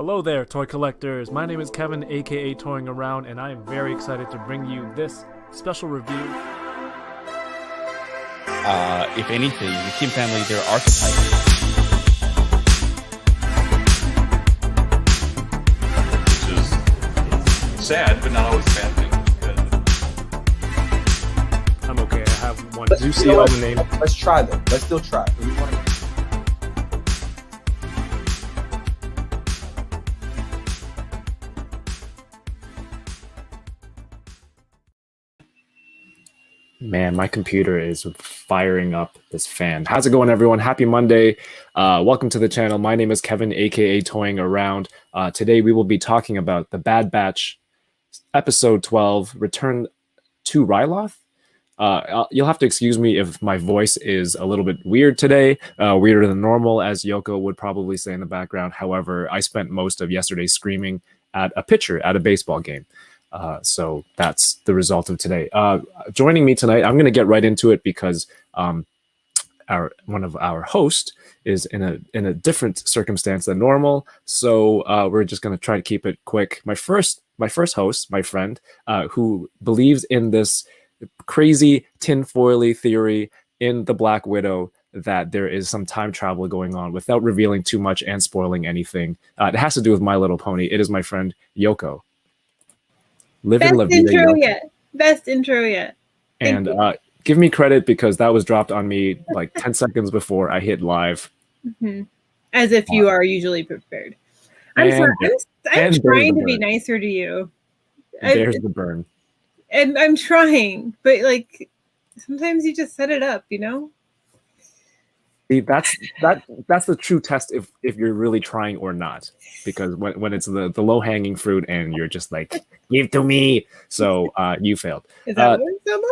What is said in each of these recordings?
Hello there, toy collectors. My name is Kevin, aka Toying Around, and I am very excited to bring you this special review. If anything, the Kim family, they're archetypes. Which is sad, but not always a bad thing. I'm okay, I have one. Did you see all the names? Let's try them. Let's still try. Man, my computer is firing up this fan. How's it going, everyone? Happy Monday. Welcome to the channel. My name is Kevin, aka Toying Around. Today we will be talking about The Bad Batch, episode 12, Return to Ryloth. You'll have to excuse me if my voice is a little bit weird today, weirder than normal, as Yoko would probably say in the background. However, I spent most of yesterday screaming at a pitcher at a baseball game. So that's the result of today. Joining me tonight, I'm going to get right into it because one of our hosts is in a different circumstance than normal. So we're just going to try to keep it quick. My first host, my friend, who believes in this crazy tinfoily theory in the Black Widow that there is some time travel going on without revealing too much and spoiling anything. It has to do with My Little Pony. It is my friend Yoko. Livin, Best intro yet. Best intro yet. And give me credit because that was dropped on me like 10 seconds before I hit live. Mm-hmm. As if you are usually prepared. I'm sorry. I'm trying to be nicer to you. There's the burn. And I'm trying, but like sometimes you just set it up, you know? See, that's the true test if you're really trying or not, because when it's the low-hanging fruit and you're just like, give to me, so you failed. Is that what it sounds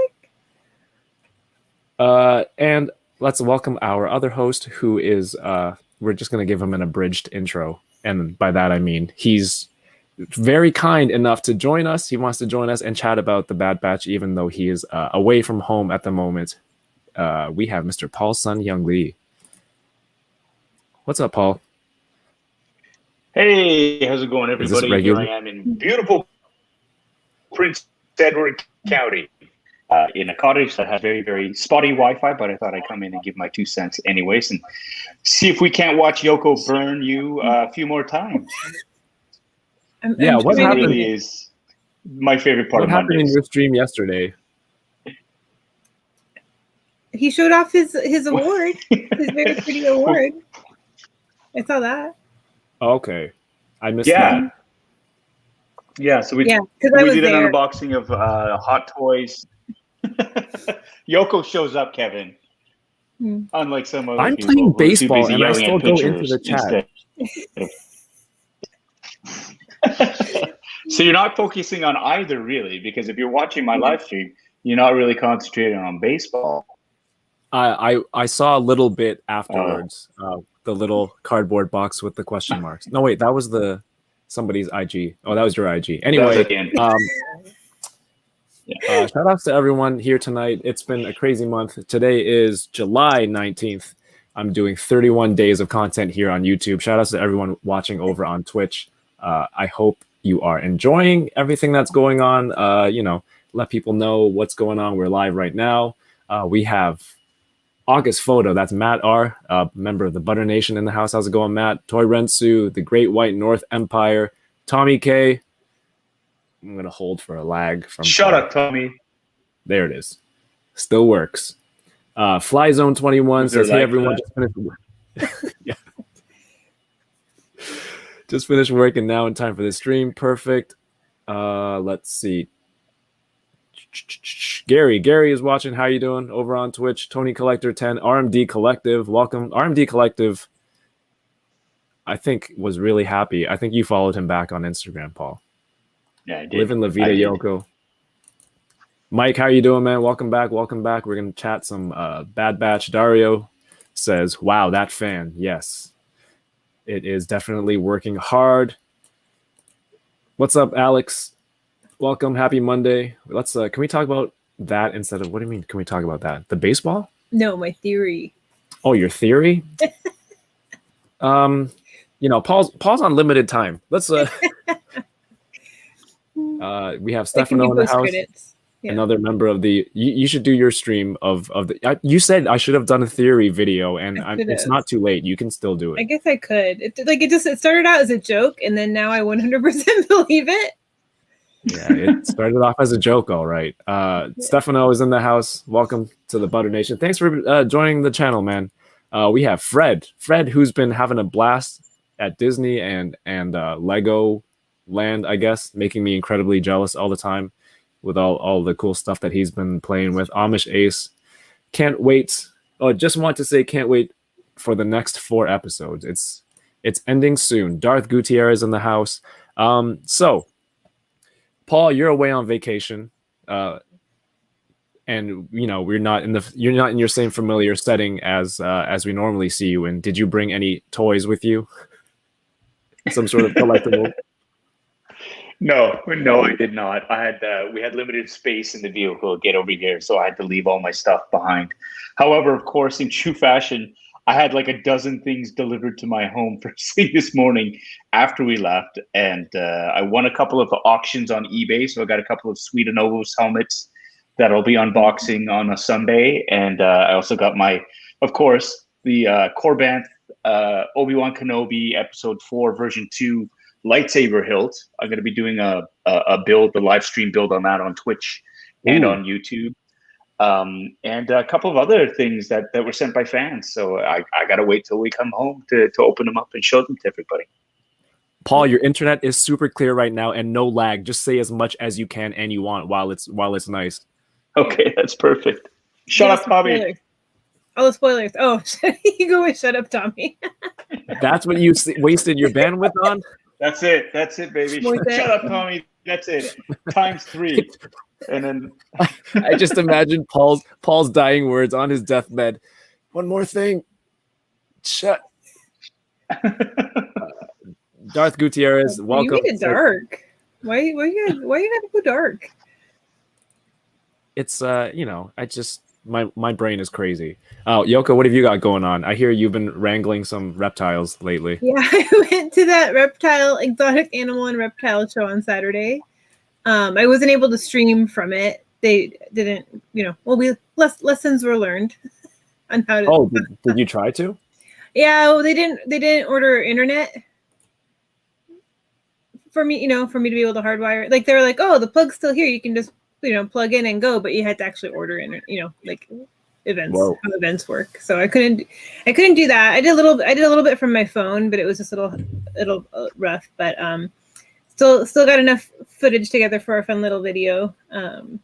like? And let's welcome our other host, who is we're just gonna give him an abridged intro, and by that I mean he's very kind enough to join us. He wants to join us and chat about the Bad Batch, even though he is away from home at the moment. We have Mr. Paul Sun-Hyung Lee. What's up, Paul? Hey, how's it going, everybody? Here I am in beautiful Prince Edward County, in a cottage that has very, very spotty Wi-Fi, but I thought I'd come in and give my 2 cents anyways and see if we can't watch Yoko burn you a few more times. What happened? Really is my favorite part of Mondays. What happened in your stream yesterday? He showed off his award, his very pretty award. I saw that. Okay, I missed that. Yeah, so we did an unboxing of Hot Toys. Yoko shows up, Kevin. Unlike some other I'm people playing baseball and I still go into the chat. So you're not focusing on either, really, because if you're watching my live stream, you're not really concentrating on baseball. I saw a little bit afterwards. The little cardboard box with the question marks. No, wait, that was somebody's IG. Oh, that was your IG. Anyway, shout outs to everyone here tonight. It's been a crazy month. Today is July 19th. I'm doing 31 days of content here on YouTube. Shout outs to everyone watching over on Twitch. I hope you are enjoying everything that's going on. Let people know what's going on. We're live right now. We have August Photo, that's Matt R, member of the Butter Nation in the house. How's it going, Matt? Toy Rensu, the Great White North Empire, Tommy K. I'm gonna hold for a lag from. Shut up, Tommy. There it is. Still works. Fly Zone 21 says, "Hey everyone, just finished work." Yeah. Just finished work and now in time for the stream. Perfect. Let's see. Gary is watching. How you doing over on Twitch? Tony Collector 10, RMD Collective, welcome. RMD Collective, I think, was really happy. I think you followed him back on Instagram, Paul. Yeah, I did. Livin, Vida, Yoko. Mike, how you doing, man? Welcome back. We're gonna chat some Bad Batch. Dario says, "Wow, that fan. Yes, it is definitely working hard." What's up, Alex? Welcome. Happy Monday. Let's can we talk about that instead of, what do you mean? Can we talk about that? The baseball? No, my theory. Oh, your theory? Paul's on limited time. Let's we have Stefano in the house. Yeah. Another member of the you should do your stream of the you said I should have done a theory video, and it's not too late. You can still do it. I guess I could. It started out as a joke, and then now I 100% believe it. Yeah, it started off as a joke, all right. Stefano is in the house. Welcome to the Butter Nation. Thanks for joining the channel, man. We have Fred, who's been having a blast at Disney and Lego Land, I guess, making me incredibly jealous all the time with all the cool stuff that he's been playing with. Amish Ace, can't wait. Oh, just want to say can't wait for the next 4 episodes. It's ending soon. Darth Gutierrez in the house. So Paul, you're away on vacation, and you're not in your same familiar setting as we normally see you in. Did you bring any toys with you? Some sort of collectible? No, I did not. We had limited space in the vehicle to get over here, so I had to leave all my stuff behind. However, of course, in true fashion, I had like a dozen things delivered to my home first thing this morning after we left, and I won a couple of auctions on eBay, so I got a couple of Sweet Novos helmets that I'll be unboxing on a Sunday, and I also got of course, the Corbanth Obi-Wan Kenobi Episode 4 Version 2 lightsaber hilt. I'm going to be doing a live stream build on that on Twitch and on YouTube. And a couple of other things that were sent by fans. So I got to wait till we come home to open them up and show them to everybody. Paul, your internet is super clear right now and no lag. Just say as much as you can and you want while it's nice. Okay, that's perfect. Shut up, Tommy. Spoilers. Oh, the spoilers. Oh, you go with shut up, Tommy. That's what you wasted your bandwidth on? That's it, baby. Shut up, Tommy. That's it. Times 3. And then I just imagine Paul's dying words on his deathbed. One more thing. Shut. Darth Gutierrez, welcome. You made it dark. Why you gotta go dark? It's my brain is crazy. Oh, Yoko, what have you got going on? I hear you've been wrangling some reptiles lately. Yeah, I went to that exotic animal and reptile show on Saturday. I wasn't able to stream from it. They didn't, lessons were learned on how to. Oh, did you try to? Yeah, well, they didn't order internet for me, for me to be able to hardwire. Like they were like, oh, the plug's still here. You can just, plug in and go, but you had to actually order like events, how events work. So I couldn't do that. I did a little bit from my phone, but it was just a little rough, but still got enough footage together for a fun little video. Of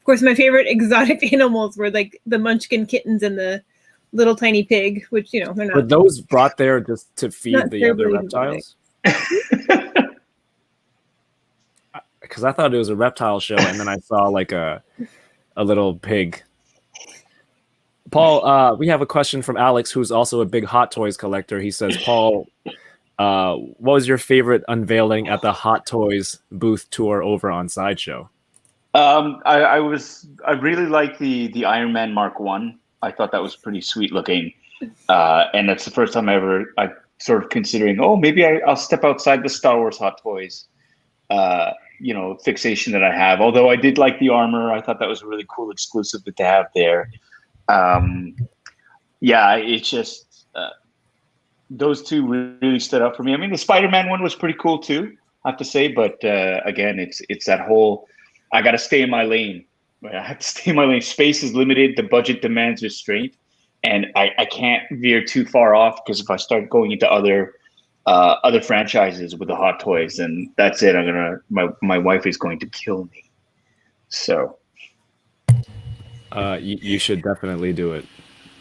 course, my favorite exotic animals were like the munchkin kittens and the little tiny pig, which they're not. Were those brought there just to feed the other reptiles? Because I thought it was a reptile show, and then I saw like a little pig. Paul, we have a question from Alex, who's also a big Hot Toys collector. He says, Paul, what was your favorite unveiling at the Hot Toys booth tour over on Sideshow? I really like the Iron Man Mark 1. I thought that was pretty sweet looking, and that's the first time I sort of considering, maybe I'll step outside the Star Wars Hot Toys fixation that I have. Although I did like the armor, I thought that was a really cool exclusive to have there. It's just those two really stood out for me. I mean, the Spider-Man one was pretty cool too, I have to say. But again, it's that whole, I got to stay in my lane. I have to stay in my lane. Space is limited. The budget demands restraint. And I can't veer too far off, because if I start going into other franchises with the Hot Toys, and that's it. My wife is going to kill me. So you should definitely do it.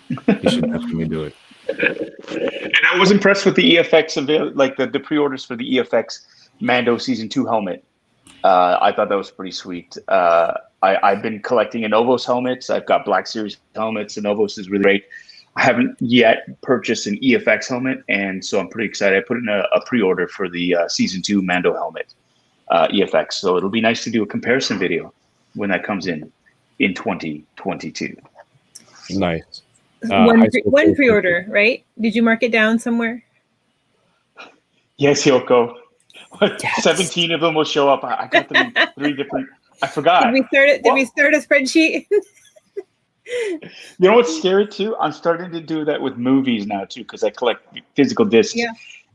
You should definitely do it. And I was impressed with the EFX like the pre-orders for the EFX Mando Season 2 helmet. I thought that was pretty sweet. I've been collecting Anovos helmets. I've got Black Series helmets. Anovos is really great. I haven't yet purchased an EFX helmet, and so I'm pretty excited. I put in a pre-order for the Season 2 Mando helmet, EFX. So it'll be nice to do a comparison video when that comes in 2022. Nice. One pre-order, right? Did you mark it down somewhere? Yes, Yoko. Yes. 17 of them will show up. I got them in 3 different. I forgot. Did we start it? Did we start a spreadsheet? You know what's scary too? I'm starting to do that with movies now too, because I collect physical discs. Yeah.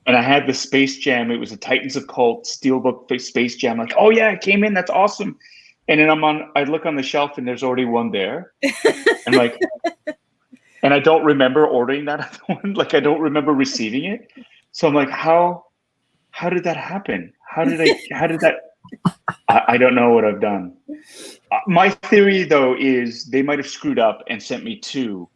And I had the Space Jam. It was a Titans of Cult Steelbook Space Jam. Like, oh yeah, it came in. That's awesome. And then I look on the shelf and there's already one there. I'm like, and I don't remember ordering that other one. Like, I don't remember receiving it. So I'm like, how did that happen? How did that? I don't know what I've done. My theory, though, is they might have screwed up and sent me 2,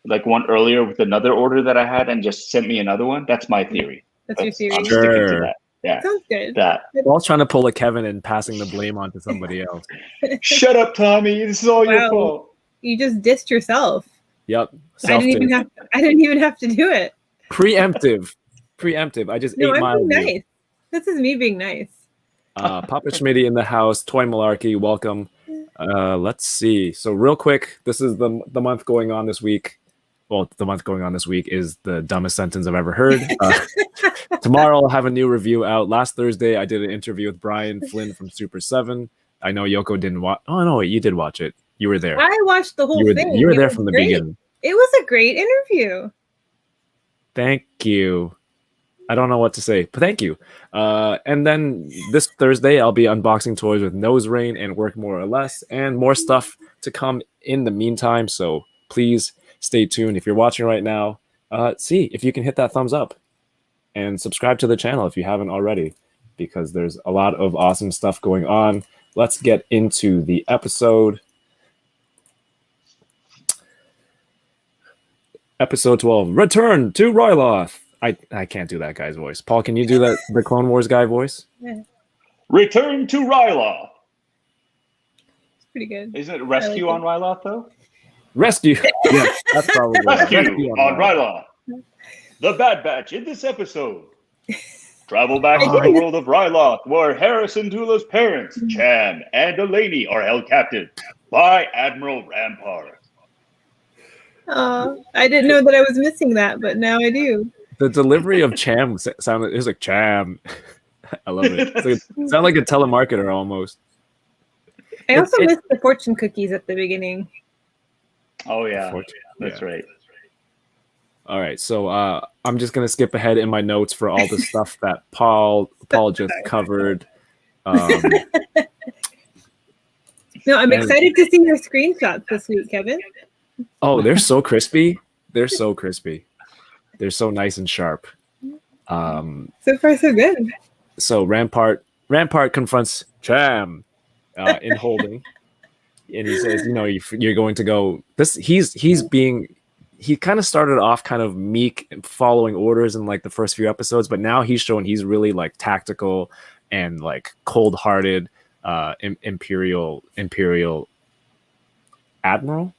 like one earlier with another order that I had, and just sent me another one. That's my theory. That's your theory. I'm sticking to that. Yeah, sounds good. That. We're all trying to pull a Kevin and passing the blame onto somebody else. Shut up, Tommy. This is all your fault. You just dissed yourself. Yep. I didn't even have to do it. Preemptive. I just ate my I'm being nice. This is me being nice. Papa Schmitty in the house. Toy Malarkey, welcome. Let's see. So real quick, this is the month going on this week. Well, the month going on this week is the dumbest sentence I've ever heard. Tomorrow I'll have a new review out. Last Thursday I did an interview with Brian Flynn from Super 7. I know Yoko didn't watch. Oh no, wait, you did watch it. You were there. I watched the whole thing. You were there from the beginning. It was a great interview. Thank you. I don't know what to say, but thank you. And then this Thursday, I'll be unboxing toys with Nose Rain and Work More or Less, and more stuff to come in the meantime. So please stay tuned. If you're watching right now, see if you can hit that thumbs up and subscribe to the channel if you haven't already, because there's a lot of awesome stuff going on. Let's get into the episode. Episode 12, Return to Ryloth. I can't do that guy's voice. Paul, can you do that the Clone Wars guy voice? Yeah. Return to Ryloth. It's pretty good. Isn't it Rescue on Ryloth, though? Rescue. Yeah, that's probably Rescue on Ryloth. The Bad Batch in this episode. Travel back to the world of Ryloth, where Harrison Dula's parents, Cham and Delaney, are held captive by Admiral Rampart. I didn't know that I was missing that, but now I do. The delivery of Cham sounded, it was like Cham. I love it. It sounded like a telemarketer almost. I also missed the fortune cookies at the beginning. Oh yeah, that's right. All right, so I'm just gonna skip ahead in my notes for all the stuff that Paul just covered. No, I'm excited to see your screenshots this week, Kevin. Oh, they're so crispy. They're so crispy. They're so nice and sharp. So far, so good. So Rampart confronts Cham in holding, and he says, "You know, you're going to go." He kind of started off kind of meek and following orders in like the first few episodes, but now he's showing he's really like tactical and like cold-hearted imperial admiral,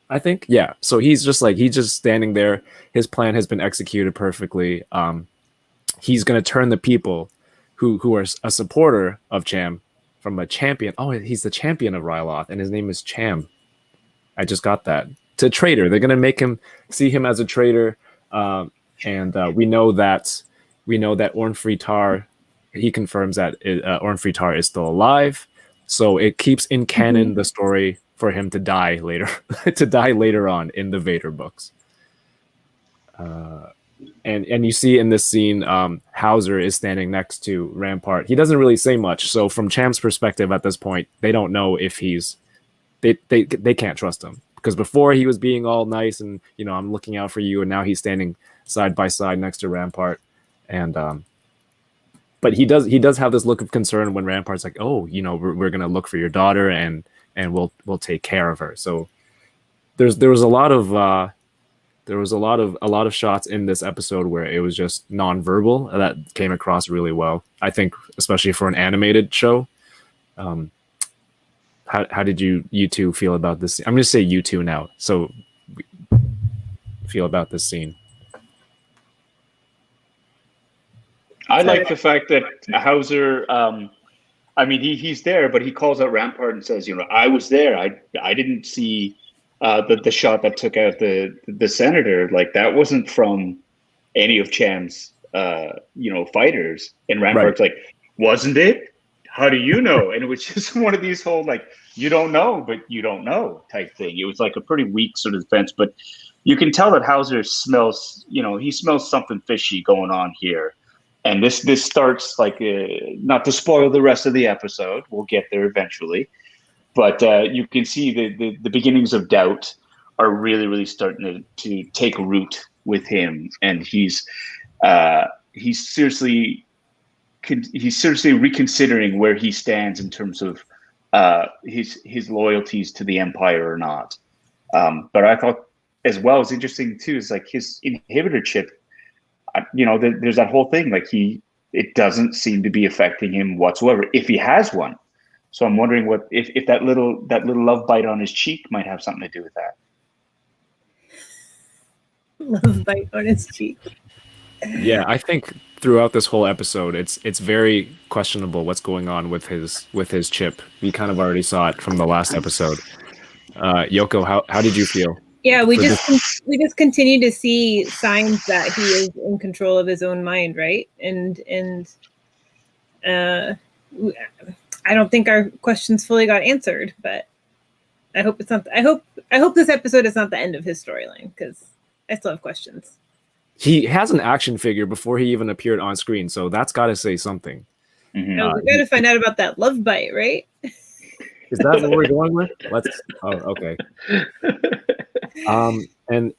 I think. Yeah. So he's just standing there. His plan has been executed perfectly. He's going to turn the people who are a supporter of Cham from a champion. Oh, he's the champion of Ryloth, and his name is Cham. I just got that. To traitor. They're going to make him see him as a traitor. And we know that Orn Free Tar, he confirms that Orn Free Tar is still alive. So it keeps in canon the story for him to die later on in the Vader books. And you see in this scene, Hauser is standing next to Rampart. He doesn't really say much. So from Cham's perspective at this point, they don't know if they can't trust him, because before he was being all nice and, you know, I'm looking out for you, and now he's standing side by side next to Rampart. And but he does have this look of concern when Rampart's like, oh, you know, we're gonna look for your daughter and we'll take care of her. So there was a lot of shots in this episode where it was just nonverbal that came across really well, I think, especially for an animated show. How did you two feel about this? I'm going to say you two now. So feel about this scene. I like the fact that Hauser, I mean, he's there, but he calls out Rampart and says, you know, I was there. I didn't see the shot that took out the senator. Like, that wasn't from any of Cham's fighters. And Rampart's like, wasn't it? How do you know? And it was just one of these whole like, you don't know, but you don't know type thing. It was like a pretty weak sort of defense, but you can tell that Hauser smells, he smells something fishy going on here. And this starts like, not to spoil the rest of the episode, we'll get there eventually, but you can see the beginnings of doubt are really, really starting to take root with him. And he's seriously reconsidering where he stands in terms of his loyalties to the Empire or not. But I thought as well as interesting too is like his inhibitor chip. There's that whole thing like it doesn't seem to be affecting him whatsoever if he has one. So I'm wondering what if that little love bite on his cheek might have something to do with that. Love bite on his cheek. Yeah, I think throughout this whole episode, it's very questionable what's going on with his chip. We kind of already saw it from the last episode. Yoko, how did you feel? Yeah, we just continue to see signs that he is in control of his own mind, right? And I don't think our questions fully got answered, but I hope it's not. I hope this episode is not the end of his storyline because I still have questions. He has an action figure before he even appeared on screen, so that's got to say something. Mm-hmm. We got to find out about that love bite, right? Is that what we're going with? Okay. And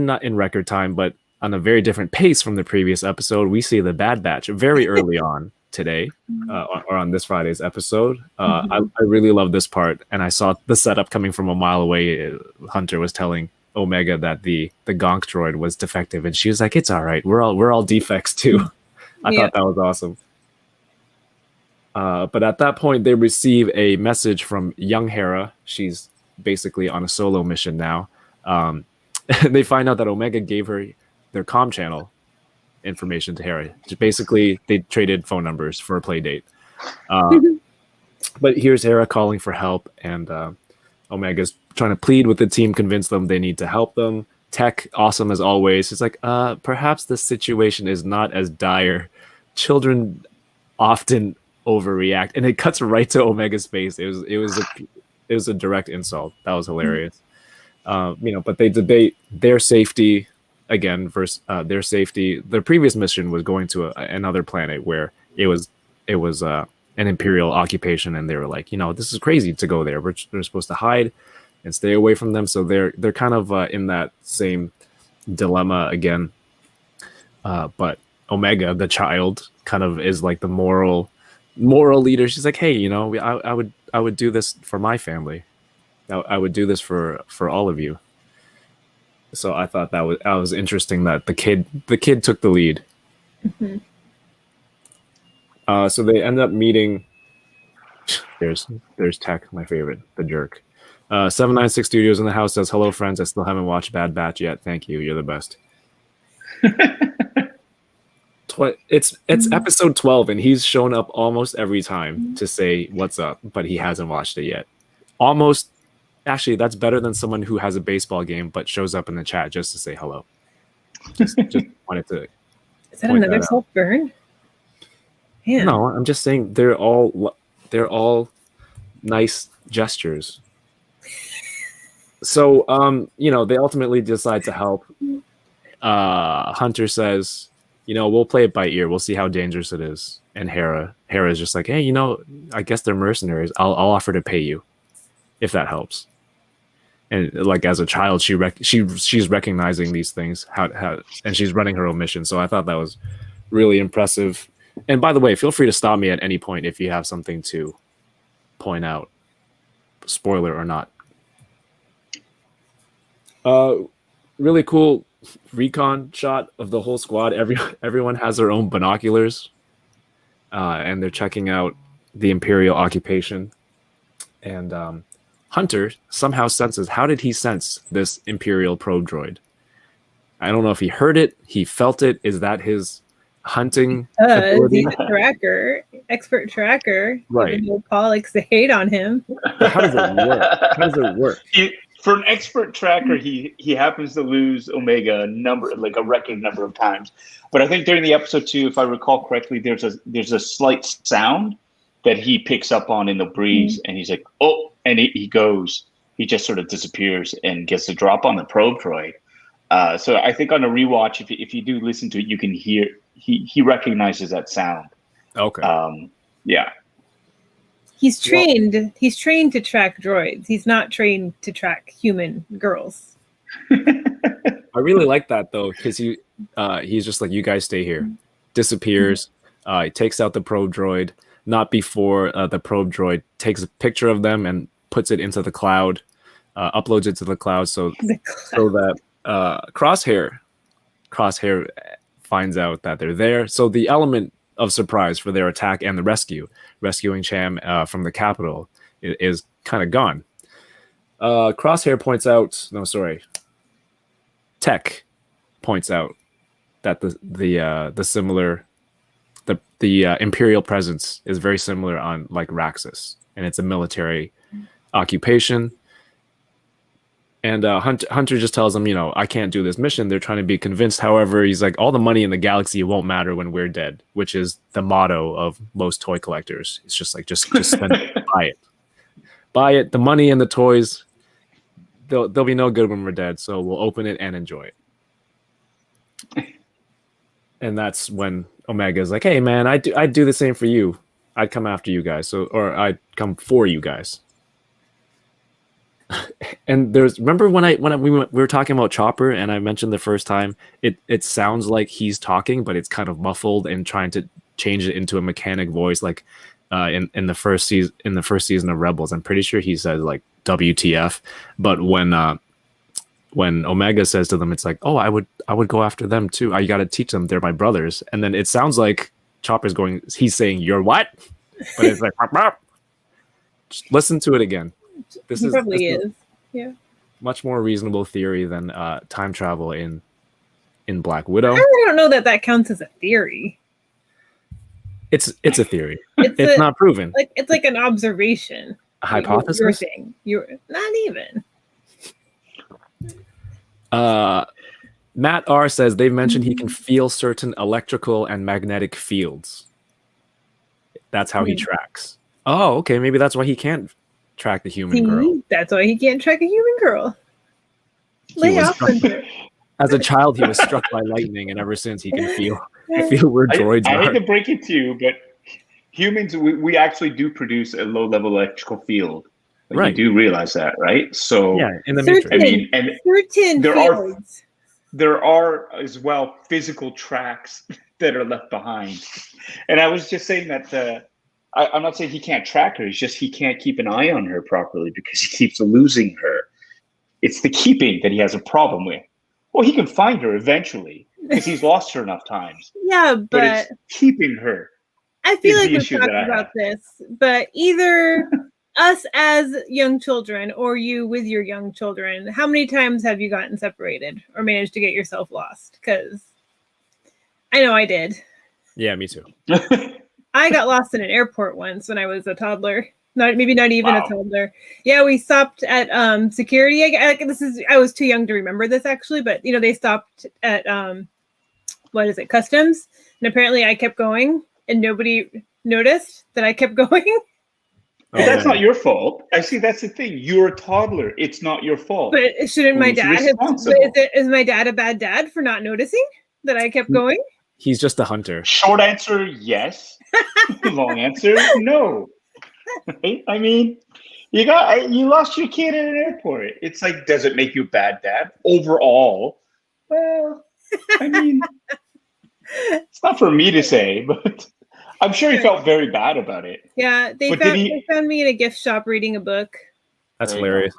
not in record time, but on a very different pace from the previous episode, we see the Bad Batch very early on today, or on this Friday's episode. I really love this part, and I saw the setup coming from a mile away. Hunter was telling Omega that the Gonk droid was defective, and she was like, "It's all right. We're all defects too." I thought that was awesome. But at that point, they receive a message from young Hera. She's basically on a solo mission now. They find out that Omega gave her their comm channel information to Hera. Basically, they traded phone numbers for a play date. But here's Hera calling for help, and Omega's trying to plead with the team, convince them they need to help them. Tech, awesome as always. It's like, perhaps the situation is not as dire. Children often overreact, and it cuts right to Omega's face. It was a direct insult. That was hilarious. But they debate their safety again versus their safety. Their previous mission was going to another planet where it was an Imperial occupation, and they were like, this is crazy to go there. We're supposed to hide and stay away from them. So they're kind of in that same dilemma again. But Omega, the child, kind of is like the moral leader. She's like, hey, I would do this for my family. I would do this for all of you. So I thought that was interesting that the kid took the lead. Mm-hmm. So they end up meeting. There's Tech, my favorite, the jerk. 796 Studios in the house says, hello friends, I still haven't watched Bad Batch yet. Thank you, you're the best. It's episode 12, and he's shown up almost every time to say what's up, but he hasn't watched it yet. Almost, actually, that's better than someone who has a baseball game but shows up in the chat just to say hello. Just wanted to. Is that another self burn? Yeah. No, I'm just saying they're all nice gestures. So they ultimately decide to help. Hunter says, we'll play it by ear. We'll see how dangerous it is. And Hera's just like, hey, I guess they're mercenaries. I'll offer to pay you if that helps. And like as a child, she's recognizing these things, and she's running her own mission. So I thought that was really impressive. And by the way, feel free to stop me at any point if you have something to point out, spoiler or not. Really cool recon shot of the whole squad. Everyone has their own binoculars, and they're checking out the Imperial occupation. And Hunter somehow senses. How did he sense this Imperial probe droid? I don't know if he heard it, he felt it. Is that his hunting ability? He's a tracker, expert tracker. Right. Even though Paul likes to hate on him. How does it work? For an expert tracker, he happens to lose Omega a record number of times. But I think during the episode 2, if I recall correctly, there's a slight sound that he picks up on in the breeze, and he's like, oh, and he just sort of disappears and gets a drop on the probe droid. So I think on a rewatch, if you do listen to it, you can hear he recognizes that sound. Okay. Yeah. He's trained to track droids. He's not trained to track human girls. I really like that though, because he's just like, you guys stay here. Disappears. He takes out the probe droid, not before the probe droid takes a picture of them and puts it into the cloud, uploads it to the cloud so that Crosshair finds out that they're there. So the element of surprise for their attack and the rescuing Cham from the capital is kind of gone. Crosshair points out, Tech points out that the Imperial presence is very similar on like Raxus, and it's a military occupation. And Hunter just tells him, I can't do this mission. They're trying to be convinced. However, he's like, all the money in the galaxy won't matter when we're dead, which is the motto of most toy collectors. It's just like, just spend it, buy it. The money and the toys, they'll be no good when we're dead. So we'll open it and enjoy it. And that's when Omega's like, hey man, I'd do the same for you. I'd come after you guys. Or I'd come for you guys. And remember when we were talking about Chopper, and I mentioned the first time it sounds like he's talking, but it's kind of muffled and trying to change it into a mechanic voice, like in the first season of Rebels. I'm pretty sure he says like WTF, but when Omega says to them, it's like, oh, I would go after them too. You got to teach them, they're my brothers. And then it sounds like he's saying, you're what? But it's like, just listen to it again. This is yeah, much more reasonable theory than time travel in Black Widow. I don't know that counts as a theory. It's a theory. It's not proven. It's like an observation. A hypothesis. You're not even. Matt R says they've mentioned he can feel certain electrical and magnetic fields. That's how he tracks. Oh, okay. Maybe that's why he can't track the human girl. That's why he can't track a human girl. As a child, he was struck by lightning, and ever since he can feel where droids are. I hate to break it to you, but humans, we actually do produce a low-level electrical field. Right. You do realize that, right? So yeah, in the Matrix. I mean, and fields. There are as well physical tracks that are left behind. And I was just saying that I'm not saying he can't track her. It's just he can't keep an eye on her properly because he keeps losing her. It's the keeping that he has a problem with. Well, he can find her eventually because he's lost her enough times. Yeah, but it's keeping her. I feel like we've talked about this, but either us as young children or you with your young children, how many times have you gotten separated or managed to get yourself lost? Because I know I did. Yeah, me too. I got lost in an airport once when I was a toddler. Not even a toddler. Yeah, we stopped at security. I was too young to remember this actually, but they stopped at customs, and apparently I kept going, and nobody noticed that I kept going. But that's not your fault. I see. That's the thing. You're a toddler. It's not your fault. But shouldn't my dad is my dad a bad dad for not noticing that I kept going? He's just a hunter. Short answer, yes. Long answer, no. Right? I mean, you lost your kid at an airport. It's like, does it make you a bad dad overall? Well, I mean, it's not for me to say, but I'm sure he felt very bad about it. Yeah, they found me in a gift shop reading a book. That's hilarious.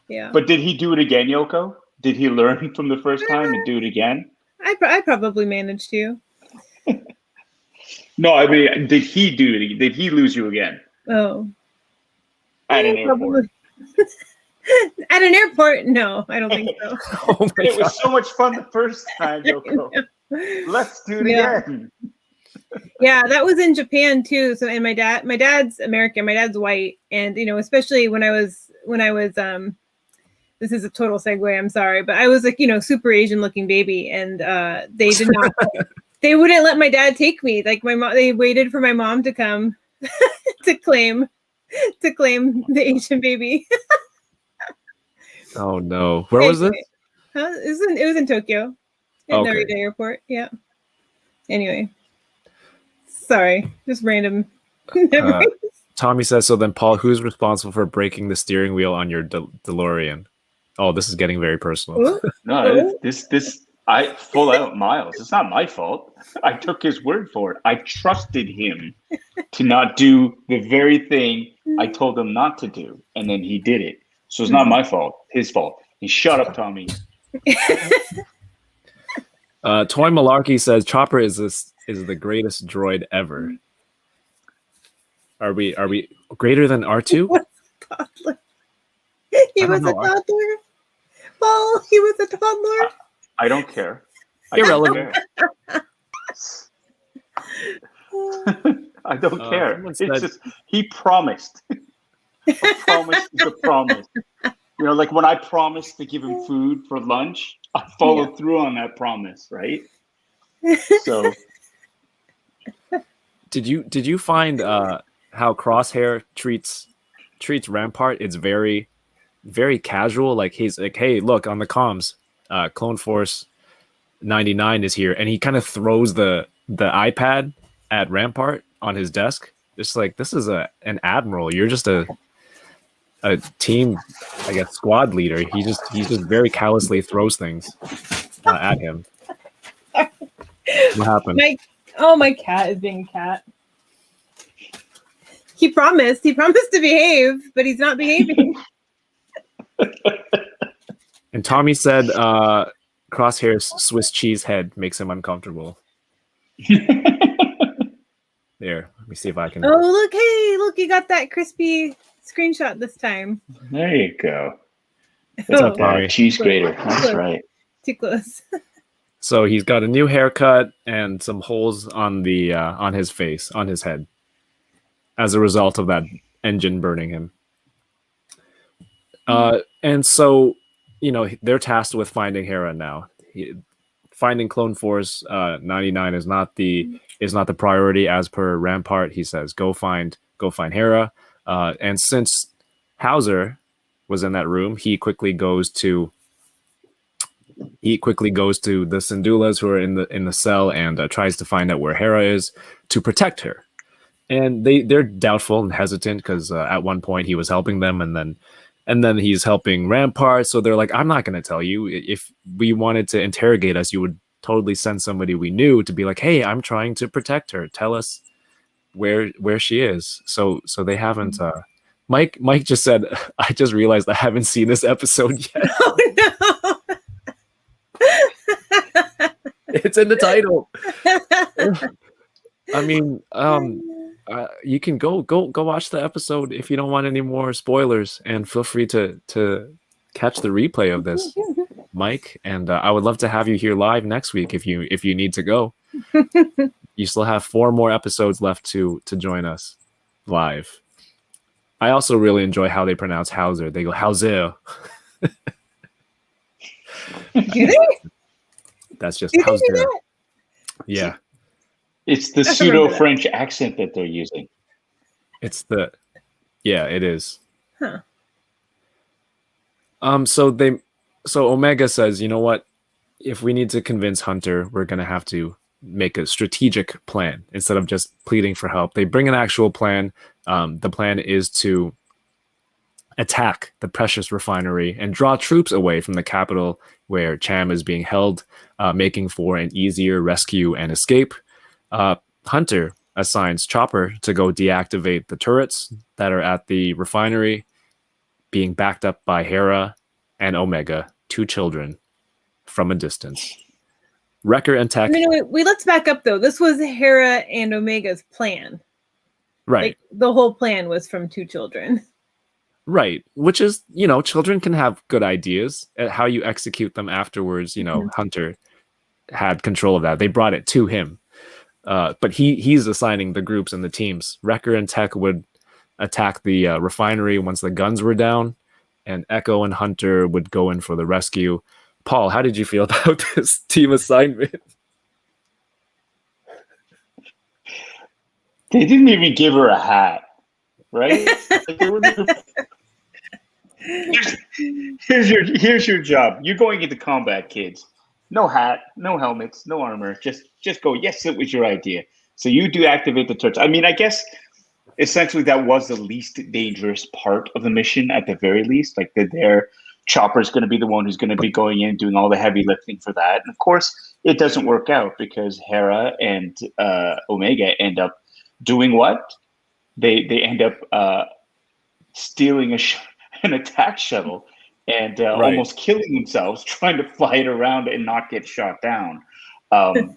Yeah. But did he do it again, Yoko? Did he learn from the first time and do it again? I probably managed to. No, I mean, did he do it? Did he lose you again? Oh. At an airport? At an airport? No, I don't think so. It was so much fun the first time, Yoko. Let's do it again. Yeah, that was in Japan too. So, and my dad's American, my dad's white, and especially when I was this is a total segue, I'm sorry, but I was like, super Asian looking baby, and they did not, they wouldn't let my dad take me. Like my mom, they waited for my mom to come to claim the Asian baby. Oh no. Where was this? It was in Tokyo at Narita Airport. Yeah. Anyway. Sorry. Just random memories. Tommy says, so then Paul, who's responsible for breaking the steering wheel on your DeLorean? Oh, this is getting very personal. No, I full out Miles. It's not my fault. I took his word for it. I trusted him to not do the very thing I told him not to do. And then he did it. So it's not my fault, his fault. And shut up, Tommy. Toy Malarkey says Chopper is the greatest droid ever. Are we greater than R2? Toddler. He was a toddler. Paul, he was a toddler. I don't care. Irrelevant. I don't care. It's just he promised. A promise is a promise. Like when I promised to give him food for lunch, I followed through on that promise, right? So did you find how Crosshair treats Rampart? It's very, very casual. Like he's like, hey, look on the comms, Clone Force 99 is here, and he kind of throws the iPad at Rampart on his desk. Just like, this is an admiral. You're just a team, I guess, squad leader. He just very callously throws things at him. What happened? My cat is being a cat. He promised to behave, but he's not behaving. And Tommy said Crosshair's Swiss cheese head makes him uncomfortable. There, let me see if I can. Oh, look, you got that crispy screenshot this time. There you go. What's up, Tommy? Cheese grater. That's right. Too close. So he's got a new haircut and some holes on the on his face, on his head, as a result of that engine burning him. And so, they're tasked with finding Hera now. Finding Clone Force 99 is not the priority as per Rampart. He says, go find Hera. And since Hauser was in that room, he quickly goes to the Syndulas who are in the cell and tries to find out where Hera is to protect her. And they're doubtful and hesitant because at one point he was helping them, and then he's helping Rampart. So they're like, I'm not going to tell you. If we wanted to interrogate us, you would totally send somebody we knew to be like, hey, I'm trying to protect her. Tell us where she is. So they haven't. Mike just said, I just realized I haven't seen this episode yet. Oh no. It's in the title. I mean, you can go watch the episode if you don't want any more spoilers, and feel free to catch the replay of this, Mike. And I would love to have you here live next week if you need to go. You still have 4 more episodes left to join us live. I also really enjoy how they pronounce Hauser. They go Hauser. Do they? That's just Hauser. Yeah. It's the pseudo-French accent that they're using. Yeah, it is. Huh. So Omega says, you know what? If we need to convince Hunter, we're going to have to make a strategic plan instead of just pleading for help. They bring an actual plan. The plan is to attack the Precious Refinery and draw troops away from the capital where Cham is being held, making for an easier rescue and escape. Hunter assigns Chopper to go deactivate the turrets that are at the refinery, being backed up by Hera and Omega, 2 children, from a distance. Wrecker and Tech. Let's back up though. This was Hera and Omega's plan. Right. Like, the whole plan was from 2 children. Right. Which is, children can have good ideas at how you execute them afterwards. Hunter had control of that. They brought it to him. But he's assigning the groups and the teams. Wrecker and Tech would attack the refinery once the guns were down. and Echo and Hunter would go in for the rescue. Paul, how did you feel about this team assignment? They didn't even give her a hat, right? Here's your job. You're going into combat, kids. No hat, no helmets, no armor. Just go. Yes, it was your idea. So you do activate the torch. I mean, I guess essentially that was the least dangerous part of the mission at the very least. Like their Chopper is going to be the one who's going to be going in doing all the heavy lifting for that. And of course, it doesn't work out because Hera and Omega end up doing what? They end up stealing an attack shuttle and almost killing themselves trying to fly it around and not get shot down.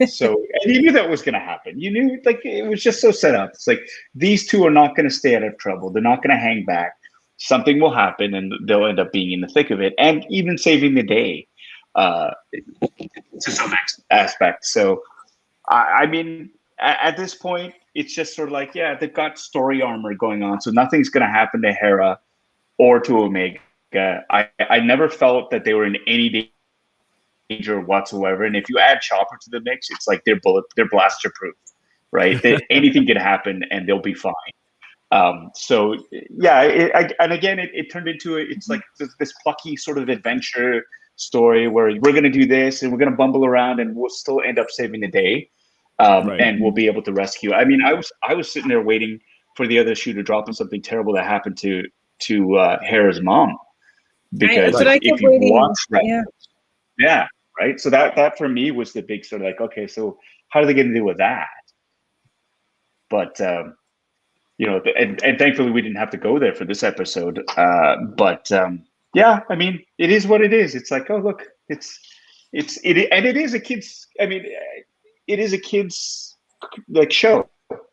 So and you knew that was going to happen. You knew, like, it was just so set up. It's like, these two are not going to stay out of trouble. They're not going to hang back. Something will happen and they'll end up being in the thick of it and even saving the day to some aspect. So, I mean, at this point, it's just sort of like, yeah, they've got story armor going on. So nothing's going to happen to Hera or to Omega. I never felt that they were in any danger whatsoever. And if you add Chopper to the mix, it's like they're blaster proof, right? Anything can happen and they'll be fine. So yeah, and again, it turned into it's like this plucky sort of adventure story where we're going to do this and we're going to bumble around and we'll still end up saving the day, and we'll be able to rescue. I mean, I was sitting there waiting for the other shoe to drop and something terrible that happened to Hera's mom, because if you watch that, yeah, right. So that for me was the big sort of like, okay, so how are they going to deal with that? But you know, and thankfully we didn't have to go there for this episode. But yeah, I mean, it is what it is. It's like, oh look, it is a kids. I mean, it is a kids like show,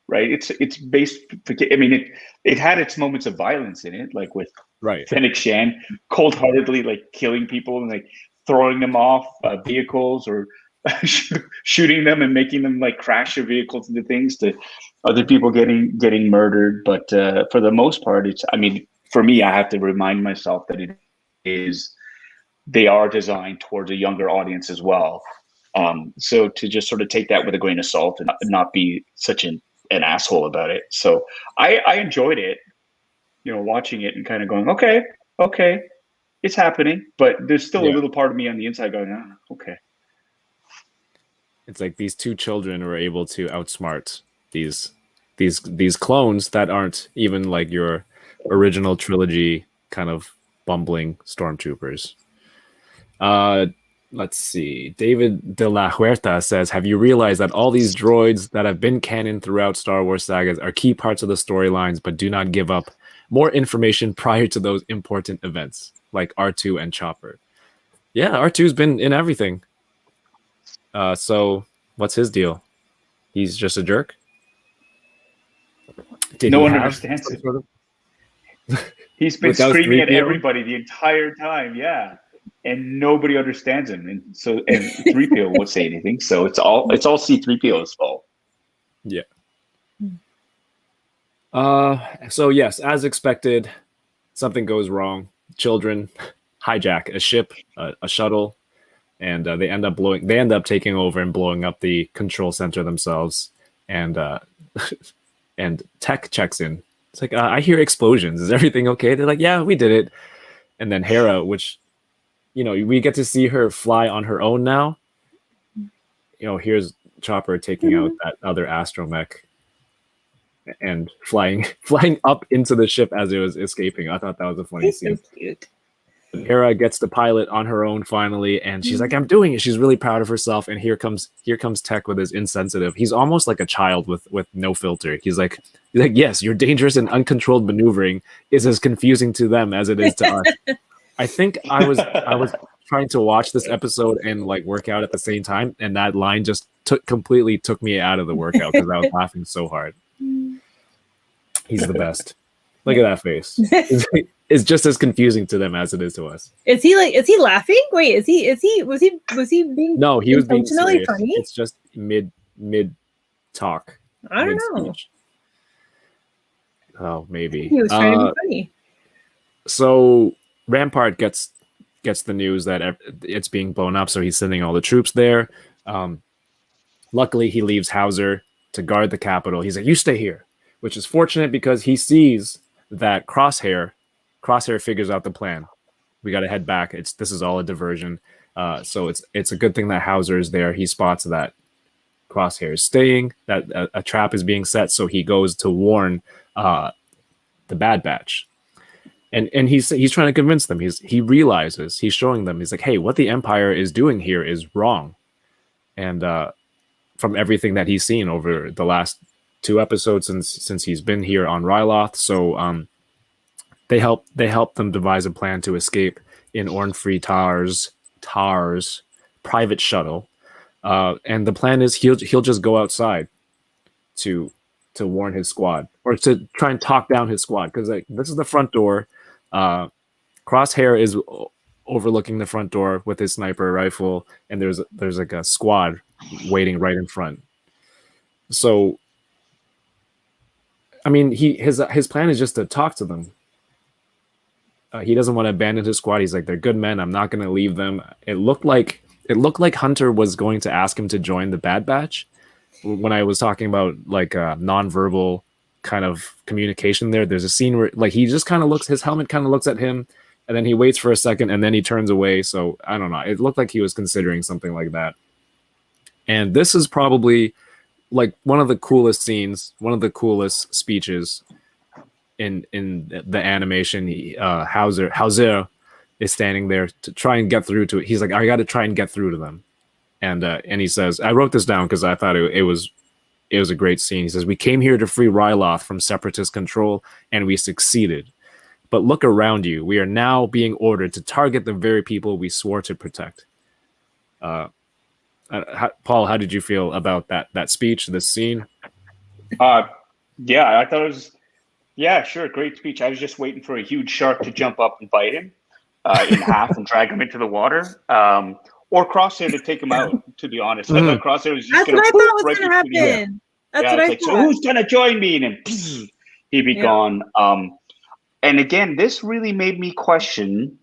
right? It's based. I mean, it had its moments of violence in it, like with Fennec Shan cold-heartedly like killing people and like throwing them off vehicles or shooting them and making them like crash their vehicles into things, to other people getting murdered. But for the most part, I mean, for me, I have to remind myself that they are designed towards a younger audience as well. So to just sort of take that with a grain of salt and not be such an asshole about it. So I enjoyed it, you know, watching it and kind of going, okay, it's happening, but there's still a little part of me on the inside going, oh, okay. It's like these two children were able to outsmart these clones that aren't even like your original trilogy kind of bumbling stormtroopers. Let's see. David de la Huerta says, have you realized that all these droids that have been canon throughout Star Wars sagas are key parts of the storylines, but do not give up more information prior to those important events, like R2 and Chopper? Yeah, R2's been in everything. So what's his deal? He's just a jerk? No one understands it. He's been screaming at everybody the entire time, yeah. And nobody understands him. And 3PO won't say anything. So it's all C-3PO's fault. Yeah. So yes, as expected, something goes wrong. Children hijack a ship, a shuttle, and they end up taking over and blowing up the control center themselves. And and Tech checks in. It's like, I hear explosions. Is everything okay? They're like, yeah, we did it. And then Hera, which, you know, we get to see her fly on her own now. You know, here's Chopper taking out that other astromech and flying up into the ship as it was escaping. I thought that was a funny scene. So cute. Hera gets the pilot on her own finally, and she's like, I'm doing it. She's really proud of herself. And here comes Tech with his insensitive. He's almost like a child with no filter. He's like, yes, your dangerous and uncontrolled maneuvering is as confusing to them as it is to us. I think I was trying to watch this episode and like work out at the same time, and that line just completely took me out of the workout because I was laughing so hard. He's the best. Look at that face. It's just as confusing to them as it is to us. Is he laughing? Wait, was he being No, he was being intentionally serious. funny? It's just mid talk. I don't know. Oh, maybe. He was trying to be funny. So Rampart gets the news that it's being blown up, so he's sending all the troops there. Luckily, he leaves Hauser to guard the capital. He's like, "You stay here," which is fortunate because he sees that Crosshair figures out the plan. We got to head back. This is all a diversion. So it's a good thing that Hauser is there. He spots that Crosshair is staying, that a trap is being set, so he goes to warn the Bad Batch. And he's trying to convince them. He realizes, he's showing them, he's like, hey, what the Empire is doing here is wrong. And from everything that he's seen over the last 2 episodes since he's been here on Ryloth, so they help them devise a plan to escape in Orn-Free Tar's private shuttle. And the plan is he'll just go outside to warn his squad, or to try and talk down his squad, because this is the front door. Crosshair is overlooking the front door with his sniper rifle, and there's like a squad waiting right in front. So, I mean, his plan is just to talk to them. He doesn't want to abandon his squad. He's like, they're good men. I'm not going to leave them. It looked like Hunter was going to ask him to join the Bad Batch. When I was talking about like nonverbal kind of communication there's a scene where like he just kind of looks, his helmet kind of looks at him, and then he waits for a second, and then he turns away. So I don't know. It looked like he was considering something like that. And this is probably like one of the coolest scenes, one of the coolest speeches in the animation. Hauser is standing there to try and get through to it. He's like, I got to try and get through to them. And he says, I wrote this down because I thought it was a great scene. He says, we came here to free Ryloth from separatist control, and we succeeded. But look around you. We are now being ordered to target the very people we swore to protect. Paul, how did you feel about that speech, this scene? Yeah, I thought it was, sure, great speech. I was just waiting for a huge shark to jump up and bite him in half and drag him into the water. Or Crosshair to take him out, to be honest. I thought Crosshair was just going to was right going to happen. That's what I thought. So who's going to join me? And then he'd be gone. And again, this really made me question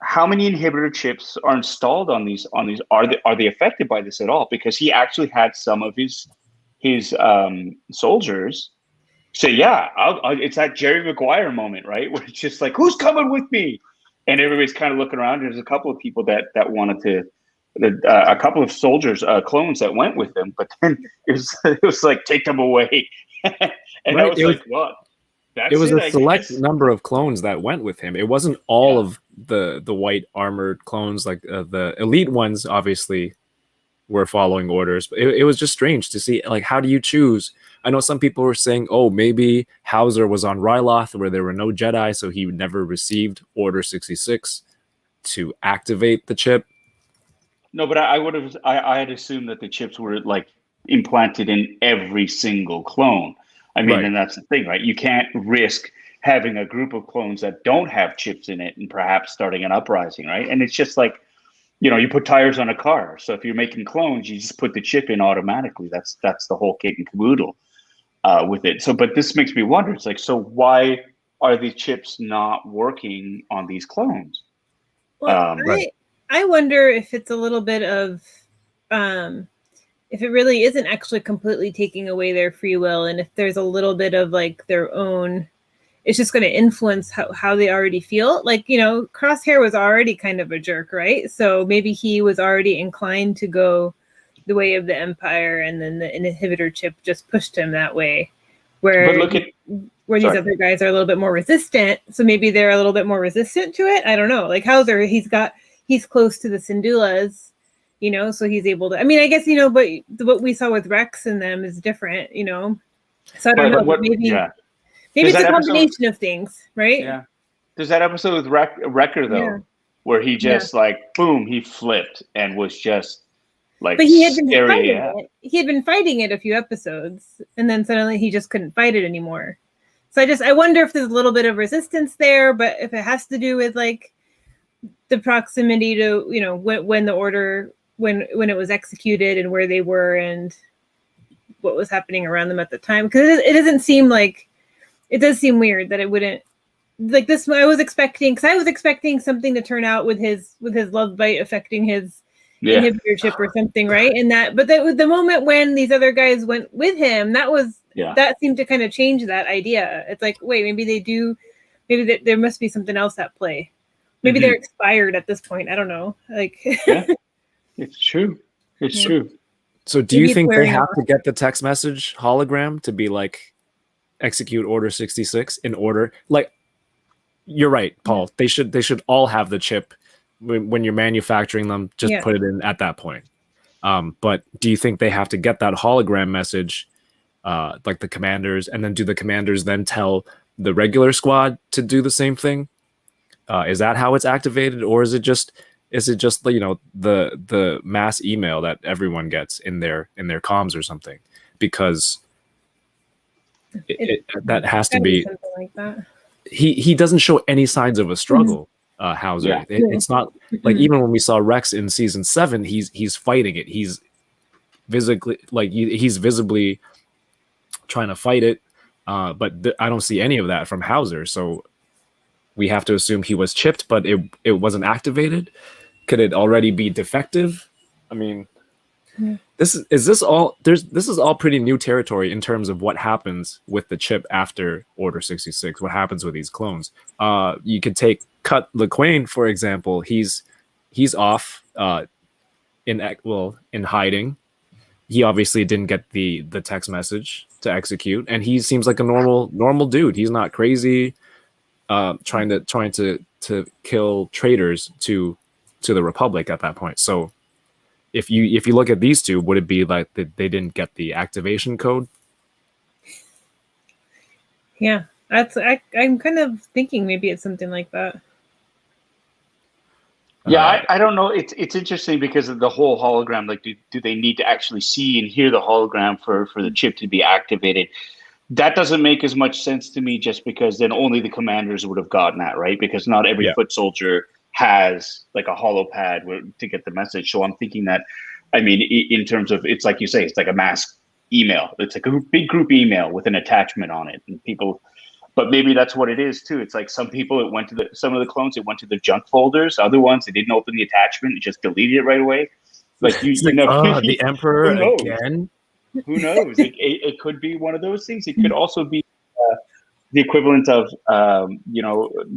how many inhibitor chips are installed on these. Are they affected by this at all? Because he actually had some of his soldiers say, it's that Jerry Maguire moment, right? Where it's just like, who's coming with me? And everybody's kind of looking around. There's a couple of people that wanted to, a couple of soldiers, clones that went with them, but then it was like, take them away. And I was like, what? It was a select number of clones that went with him. It wasn't all of the white armored clones. Like the elite ones, obviously, were following orders. But it was just strange to see, like, how do you choose? I know some people were saying, oh, maybe Hauser was on Ryloth where there were no Jedi, so he never received Order 66 to activate the chip. No, but I had assumed that the chips were like implanted in every single clone. I mean, and that's the thing, right? You can't risk having a group of clones that don't have chips in it and perhaps starting an uprising, right? And it's just like, you put tires on a car. So if you're making clones, you just put the chip in automatically. That's the whole kit and caboodle with it. So, but this makes me wonder. It's like, so why are the chips not working on these clones? Well, I wonder if it's a little bit of, if it really isn't actually completely taking away their free will, and if there's a little bit of like their own, it's just going to influence how they already feel. Like, Crosshair was already kind of a jerk, right? So maybe he was already inclined to go the way of the Empire, and then the inhibitor chip just pushed him that way. Where these other guys are a little bit more resistant, so maybe they're a little bit more resistant to it. I don't know. Like Hauser, he's close to the Syndulas, so he's able to. I mean, I guess but what we saw with Rex and them is different, So I don't know. Maybe it's a combination of things, right? Yeah. There's that episode with Wrecker though, where he just like boom, he flipped and was just like. But he had been fighting it. He had been fighting it a few episodes, and then suddenly he just couldn't fight it anymore. So I wonder if there's a little bit of resistance there, but if it has to do with like the proximity to when the order when it was executed and where they were and what was happening around them at the time, because it doesn't seem like. It does seem weird that it wouldn't like this. I was expecting something to turn out with his love bite affecting his inhibitor chip or something, right? And that, but the moment when these other guys went with him, that seemed to kind of change that idea. It's like, wait, maybe there must be something else at play. Maybe they're expired at this point. I don't know. Like, yeah, it's true. It's true. So do you think they have to get the text message hologram to be like execute order 66 in order? Like, you're right, Paul. They should all have the chip when you're manufacturing them. Just put it in at that point. But do you think they have to get that hologram message, like the commanders, and then do the commanders then tell the regular squad to do the same thing? Is that how it's activated, or is it just the mass email that everyone gets in their comms or something? Because that has to be something like that. He doesn't show any signs of a struggle. Hauser. It's not like even when we saw Rex in season 7, he's fighting it. He's visibly trying to fight it. But I don't see any of that from Hauser. So we have to assume he was chipped, but it wasn't activated. Could it already be defective? I mean, this is all pretty new territory in terms of what happens with the chip after Order 66. What happens with these clones? You could take Cut LeQuain, for example. He's off in hiding. He obviously didn't get the text message to execute, and he seems like a normal dude. He's not crazy, trying to kill traitors to the Republic at that point. So if you look at these two, would it be like that they didn't get the activation code? Yeah, I'm kind of thinking maybe it's something like that. Yeah, I don't know. It's interesting because of the whole hologram. Like, do they need to actually see and hear the hologram for the chip to be activated? That doesn't make as much sense to me, just because then only the commanders would have gotten that, right? Because not every foot soldier has like a holo pad to get the message. So I'm thinking that, I mean, in terms of, it's like you say, it's like a mass email. It's like a big group email with an attachment on it, and people. But maybe that's what it is too. It's like some people, it went to some of the clones, it went to the junk folders. Other ones, they didn't open the attachment, it just deleted it right away. Like you know, the Emperor again. Who knows? It could be one of those things. It could also be the equivalent of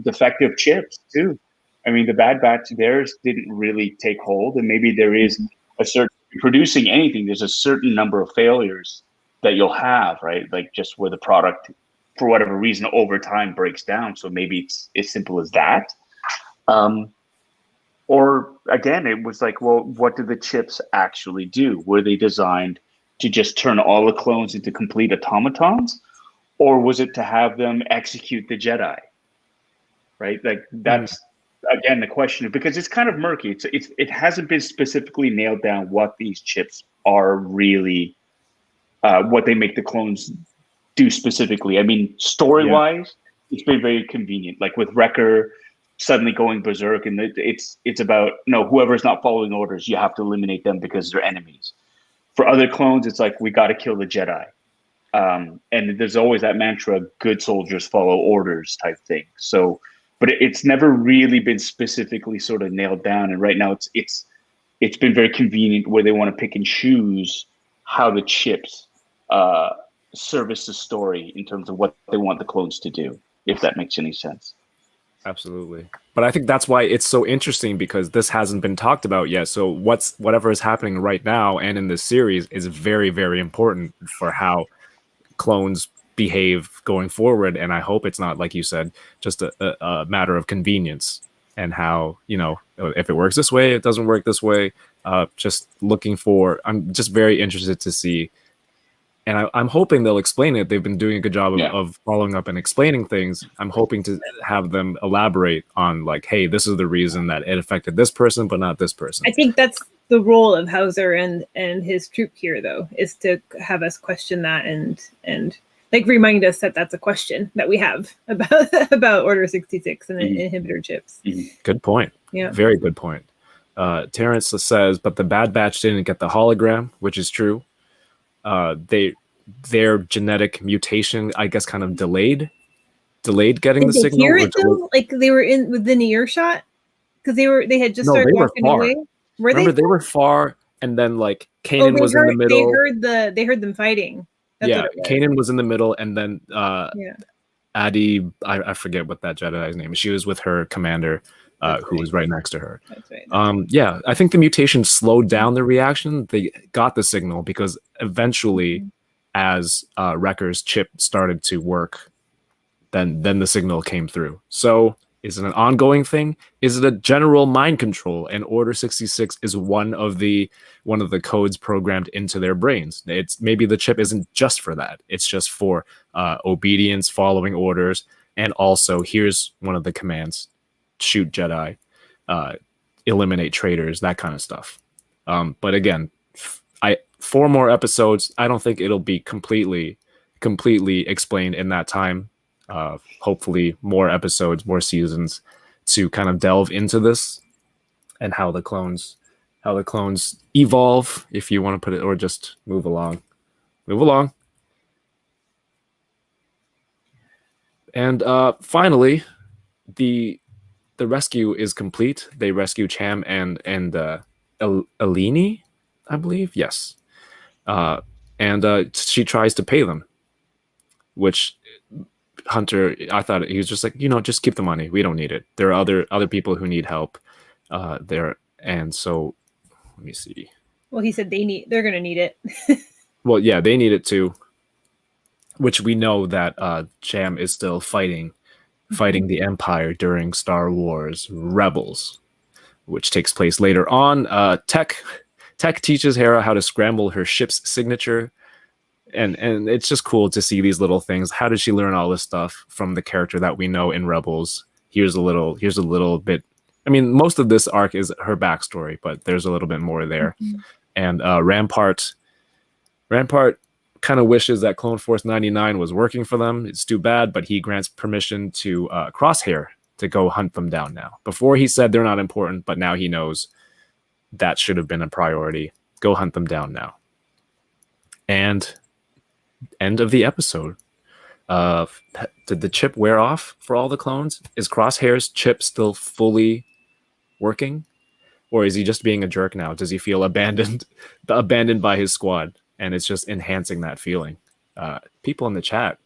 defective chips too. I mean, the Bad Batch, theirs didn't really take hold, and maybe there is a certain producing anything. There's a certain number of failures that you'll have, right? Like just where the product, for whatever reason, over time breaks down. So maybe it's as simple as that. Or again, it was like, well, what do the chips actually do? Were they designed to just turn all the clones into complete automatons? Or was it to have them execute the Jedi? Right? Like that's, again, the question, because it's kind of murky. It hasn't been specifically nailed down what these chips are really, what they make the clones do specifically. I mean, story-wise, it's been very convenient. Like with Wrecker suddenly going berserk, and it's about, no, whoever's not following orders, you have to eliminate them because they're enemies. For other clones, it's like, we got to kill the Jedi. And there's always that mantra, good soldiers follow orders type thing. So, but it's never really been specifically sort of nailed down. And right now it's been very convenient where they want to pick and choose how the chips service the story in terms of what they want the clones to do, if that makes any sense. Absolutely. But I think that's why it's so interesting, because this hasn't been talked about yet. So whatever is happening right now and in this series is very, very important for how clones behave going forward. And I hope it's not, like you said, just a matter of convenience, and how, if it works this way, it doesn't work this way. I'm just very interested to see. And I'm hoping they'll explain it. They've been doing a good job of following up and explaining things. I'm hoping to have them elaborate on, like, hey, this is the reason that it affected this person, but not this person. I think that's the role of Hauser and his troop here, though, is to have us question that and like remind us that that's a question that we have about Order 66 and inhibitor chips. Good point. Yeah, very good point. Terrence says, but the Bad Batch didn't get the hologram, which is true. Their genetic mutation, I guess, kind of delayed delayed getting the Did they signal. hear it though? Like they were within earshot because they had just started walking away. Remember, they were far, and then like Kanan was in the middle. They heard them fighting. That's Kanan was in the middle, and then Addie, I forget what that Jedi's name is. She was with her commander, who was right next to her. That's right. Yeah, I think the mutation slowed down the reaction. They got the signal because eventually, as Wrecker's chip started to work, then the signal came through. So is it an ongoing thing? Is it a general mind control? And Order 66 is one of the codes programmed into their brains. It's maybe the chip isn't just for that. It's just for obedience, following orders, and also here's one of the commands: shoot Jedi, eliminate traitors, that kind of stuff. But again, 4 more episodes. I don't think it'll be completely explained in that time. Hopefully more episodes, more seasons to kind of delve into this and how the clones evolve, if you want to put it, or just move along. And finally, the rescue is complete. They rescue Cham and Eleni, I believe. Yes. And she tries to pay them, which Hunter, I thought he was just like, just keep the money. We don't need it. There are other people who need help there. And so let me see. Well, he said they're going to need it. Well, yeah, they need it too, which we know that Cham is still fighting the Empire during Star Wars Rebels, which takes place later on. Tech teaches Hera how to scramble her ship's signature. And it's just cool to see these little things. How did she learn all this stuff from the character that we know in Rebels? Here's a little bit. I mean, most of this arc is her backstory, but there's a little bit more there. Mm-hmm. And Rampart kind of wishes that Clone Force 99 was working for them. It's too bad, but he grants permission to Crosshair to go hunt them down now. Before he said they're not important, but now he knows that should have been a priority. Go hunt them down now. And end of the episode. Did the chip wear off for all the clones? Is Crosshair's chip still fully working? Or is he just being a jerk now? Does he feel abandoned by his squad? And it's just enhancing that feeling. People in the chat,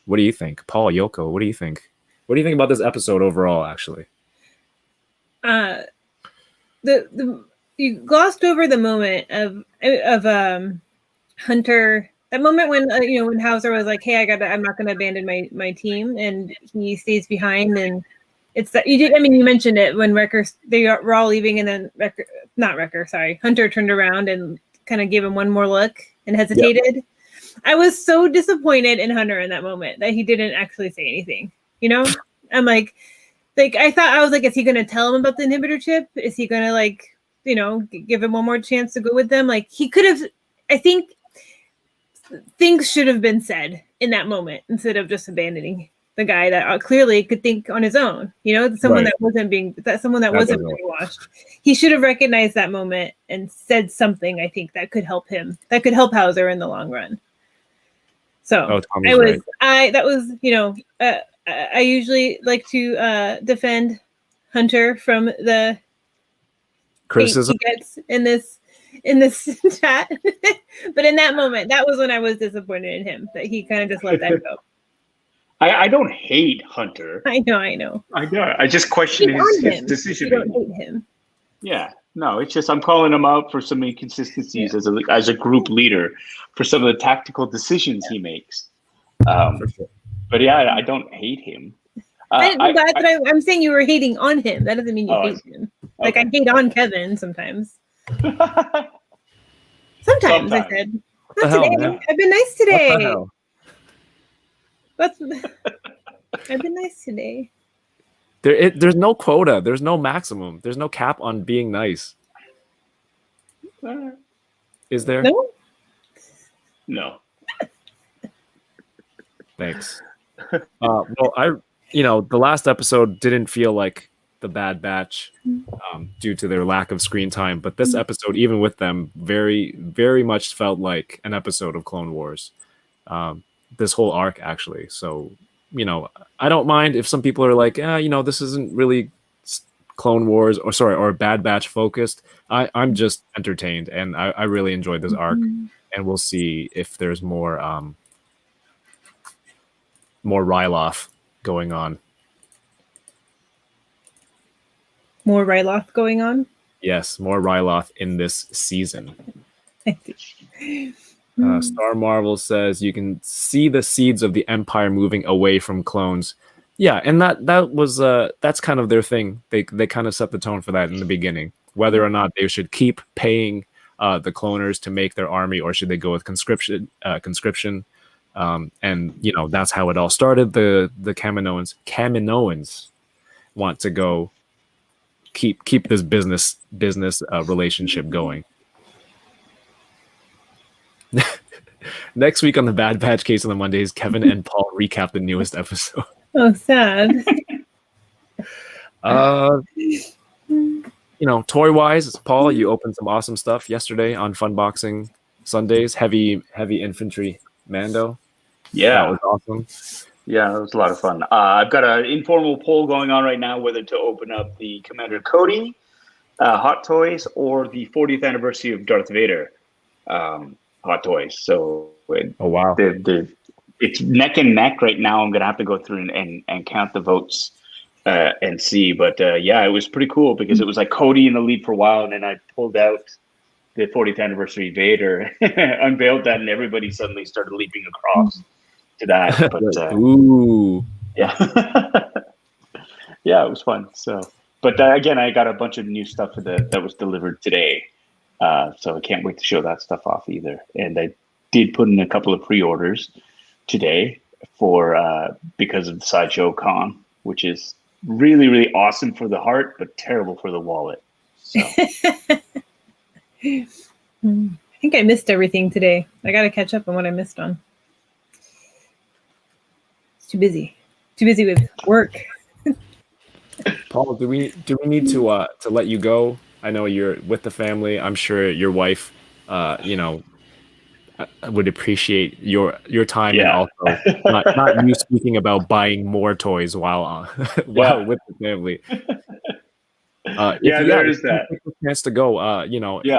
what do you think? Paul, Yoko, what do you think? What do you think about this episode overall, actually? You glossed over the moment of Hunter. That moment when when Hauser was like, "Hey, I'm not going to abandon my team," and he stays behind, and it's that you did. I mean, you mentioned it when they were all leaving, and then Hunter turned around and kind of gave him one more look and hesitated. Yep. I was so disappointed in Hunter in that moment that he didn't actually say anything. I'm like I was like, is he going to tell him about the inhibitor chip? Is he going to give him one more chance to go with them? Like he could have. I think things should have been said in that moment instead of just abandoning the guy that clearly could think on his own. Someone that wasn't brainwashed. He should have recognized that moment and said something. I think that could help him. That could help Hauser in the long run. So I usually like to defend Hunter from the criticism he gets in this chat. But in that moment, that was when I was disappointed in him, that he kind of just let that go. I don't hate Hunter. I know. I just question his decision. You don't hate him. Yeah. No, it's just I'm calling him out for some inconsistencies as a group leader for some of the tactical decisions he makes. But yeah, I don't hate him. I'm saying you were hating on him. That doesn't mean you hate him. Like I hate on Kevin sometimes. Sometimes I said. Not today. I've been nice today. I've been nice today. There's no quota. There's no maximum. There's no cap on being nice. Is there? No. Thanks. Well, the last episode didn't feel like the Bad Batch due to their lack of screen time, but this episode, even with them, very, very much felt like an episode of Clone Wars. This whole arc, actually. So I don't mind if some people are like, this isn't really Clone Wars or Bad Batch focused. I'm just entertained, and I really enjoyed this arc, and we'll see if there's more Ryloth going on. More Ryloth going on? Yes, more Ryloth in this season. Star Marvel says you can see the seeds of the Empire moving away from clones. Yeah, and that's kind of their thing. They kind of set the tone for that in the beginning. Whether or not they should keep paying the cloners to make their army, or should they go with conscription? And that's how it all started. The Kaminoans want to go keep this business relationship going. Next week on the Bad Batch Case on the Mondays, Kevin and Paul recap the newest episode. Oh, sad. Toy wise, Paul, you opened some awesome stuff yesterday on Funboxing Sundays. Heavy infantry Mando. Yeah, that was awesome. Yeah, it was a lot of fun. I've got an informal poll going on right now whether to open up the Commander Cody Hot Toys or the 40th anniversary of Darth Vader Hot Toys. So, oh wow, it's neck and neck right now. I'm gonna have to go through and count the votes and see. But yeah, it was pretty cool because it was like Cody in the lead for a while, and then I pulled out the 40th anniversary Vader, unveiled that, and everybody suddenly started leaping across to that. But ooh, yeah, yeah, it was fun. So, but again, I got a bunch of new stuff that was delivered today. So I can't wait to show that stuff off either. And I did put in a couple of pre-orders today for because of the Sideshow Con, which is really, really awesome for the heart, but terrible for the wallet. So. I think I missed everything today. I got to catch up on what I missed on. It's too busy with work. Paul, do we need to let you go? I know you're with the family. I'm sure your wife, would appreciate your time, yeah. and also not you speaking about buying more toys while with the family. There is that. Take the chance to go.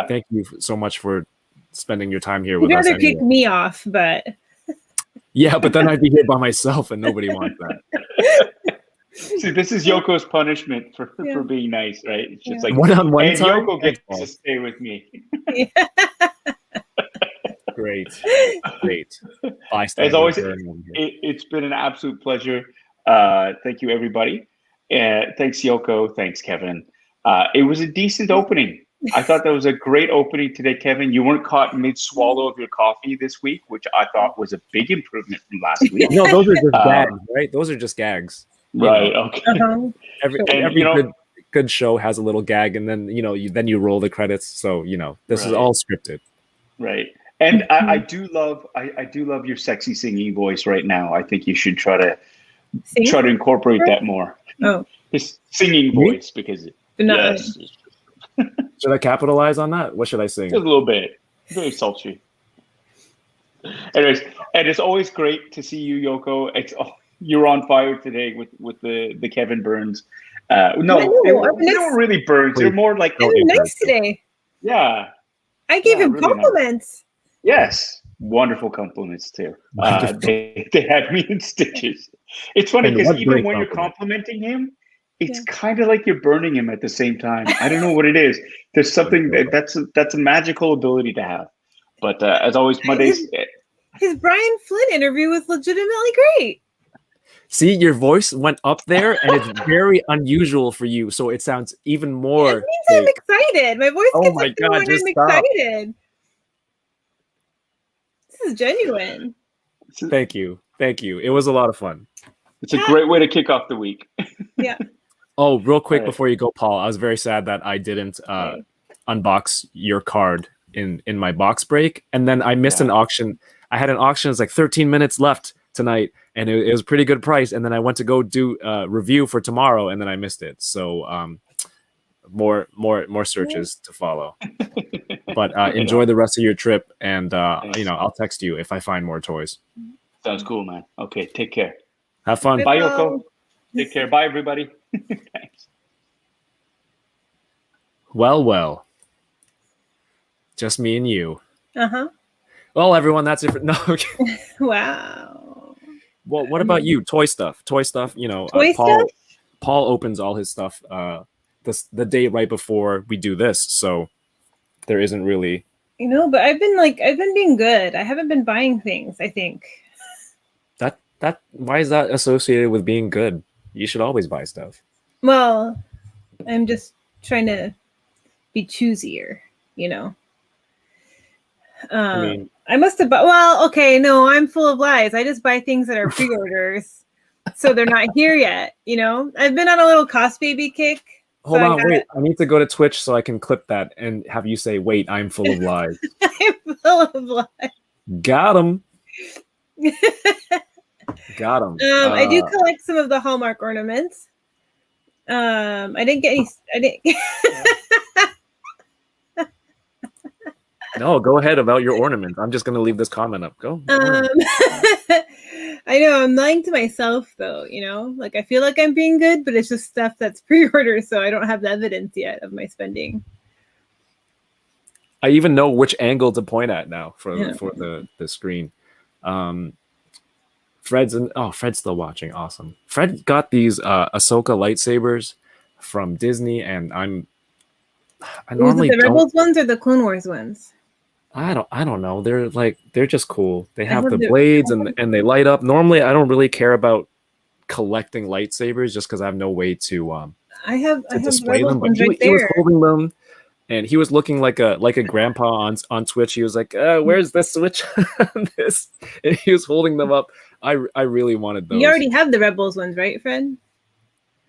Thank you so much for spending your time here with us. You'd rather kick me off, but yeah, but then I'd be here by myself, and nobody wants that. See, this is Yoko's punishment for being nice, right? It's just like one-on-one time. Yoko gets to stay with me. Great. As always, it's been an absolute pleasure. Thank you, everybody. Thanks, Yoko. Thanks, Kevin. It was a decent opening. I thought that was a great opening today, Kevin. You weren't caught mid-swallow of your coffee this week, which I thought was a big improvement from last week. No, those are just gags, right? Those are just gags. Right. Okay. Every good show has a little gag, and then you roll the credits. So this is all scripted. Right. And I do love your sexy singing voice right now. I think you should try to incorporate that more. Oh, his singing voice, because yes. Should I capitalize on that? What should I sing? Just a little bit. Very sultry. Anyways, and it's always great to see you, Yoko. You're on fire today with the Kevin Burns. No, they weren't really burns. They're more like nice today. Yeah. I gave him really compliments. Nice. Yes. Wonderful compliments too. They had me in stitches. It's funny because even when you're complimenting him, it's kind of like you're burning him at the same time. I don't know what it is. There's something that's a magical ability to have. But as always, Mondays. His Brian Flynn interview was legitimately great. See, your voice went up there, and it's very unusual for you, so it sounds even more. It means I'm excited. My voice gets my God, when I'm stop. excited. This is genuine. Thank you. It was a lot of fun. It's a great way to kick off the week. Yeah. Oh, real quick before you go, Paul, I was very sad that I didn't unbox your card in my box break, and then I missed an auction. I had an auction. It's like 13 minutes left tonight, and it was a pretty good price. And then I went to go do a review for tomorrow, and then I missed it. So more searches to follow. But enjoy the rest of your trip, and I'll text you if I find more toys. Sounds cool, man. Okay, take care. Have fun. Bye, Yoko. Take care. Bye, everybody. Thanks. Well. Just me and you. Uh-huh. Well, everyone, that's it for no. Okay. Wow. Well, what about you? Toy stuff. You know, Paul opens all his stuff the day right before we do this, so there isn't really. You know, but I've been being good. I haven't been buying things, I think. That why is that associated with being good? You should always buy stuff. Well, I'm just trying to be choosier, you know. I mean, I must have bought. Well, okay, no, I'm full of lies. I just buy things that are pre-orders, so they're not here yet. You know, I've been on a little Cost Baby kick. Hold on, wait. I need to go to Twitch so I can clip that and have you say, "Wait, I'm full of lies." I'm full of lies. Got him. Got him. I do collect some of the Hallmark ornaments. I didn't get any. I didn't. No, go ahead about your ornaments. I'm just gonna leave this comment up. Go. I know I'm lying to myself though, you know, like I feel like I'm being good, but it's just stuff that's pre-order, so I don't have the evidence yet of my spending. I even know which angle to point at now for the screen. Fred's still watching. Awesome. Fred got these Ahsoka lightsabers from Disney, and I normally the Rebels ones or the Clone Wars ones. I don't know. They're just cool. They have the blades and they light up. Normally, I don't really care about collecting lightsabers just because I have no way to display them. But he was holding them, and he was looking like a grandpa on Twitch. He was like, "Where's the switch on this?" And he was holding them up. I really wanted those. You already have the Rebels ones, right, Fred?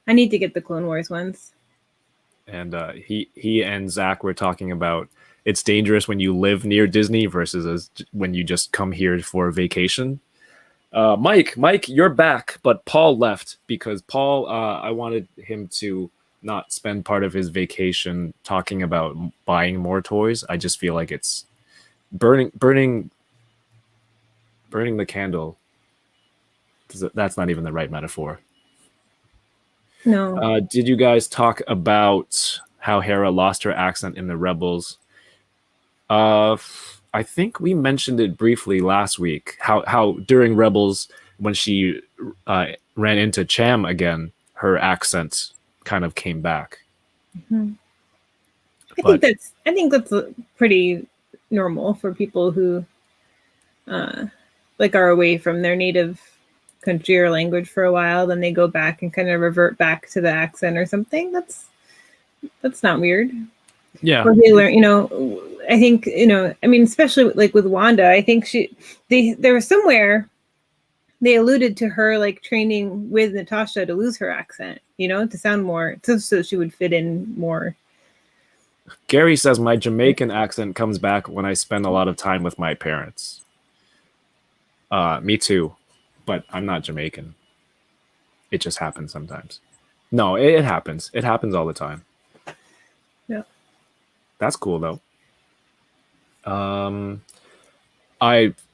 I need to get the Clone Wars ones. And he and Zach were talking about it's dangerous when you live near Disney versus when you just come here for a vacation. Mike, you're back, but Paul left because Paul, I wanted him to not spend part of his vacation talking about buying more toys. I just feel like it's burning the candle. That's not even the right metaphor. No. Did you guys talk about how Hera lost her accent in the Rebels? I think we mentioned it briefly last week. How during Rebels, when she ran into Cham again, her accent kind of came back. Mm-hmm. I think that's pretty normal for people who are away from their native country or language for a while, then they go back and kind of revert back to the accent or something. That's not weird. Yeah. Or they learn, you know, I think, you know, I mean, especially like with Wanda, I think there was somewhere they alluded to her like training with Natasha to lose her accent, you know, to sound more, so she would fit in more. Gary says my Jamaican accent comes back when I spend a lot of time with my parents. Me too. But I'm not Jamaican. It just happens sometimes. No, it happens. It happens all the time. Yeah. That's cool though.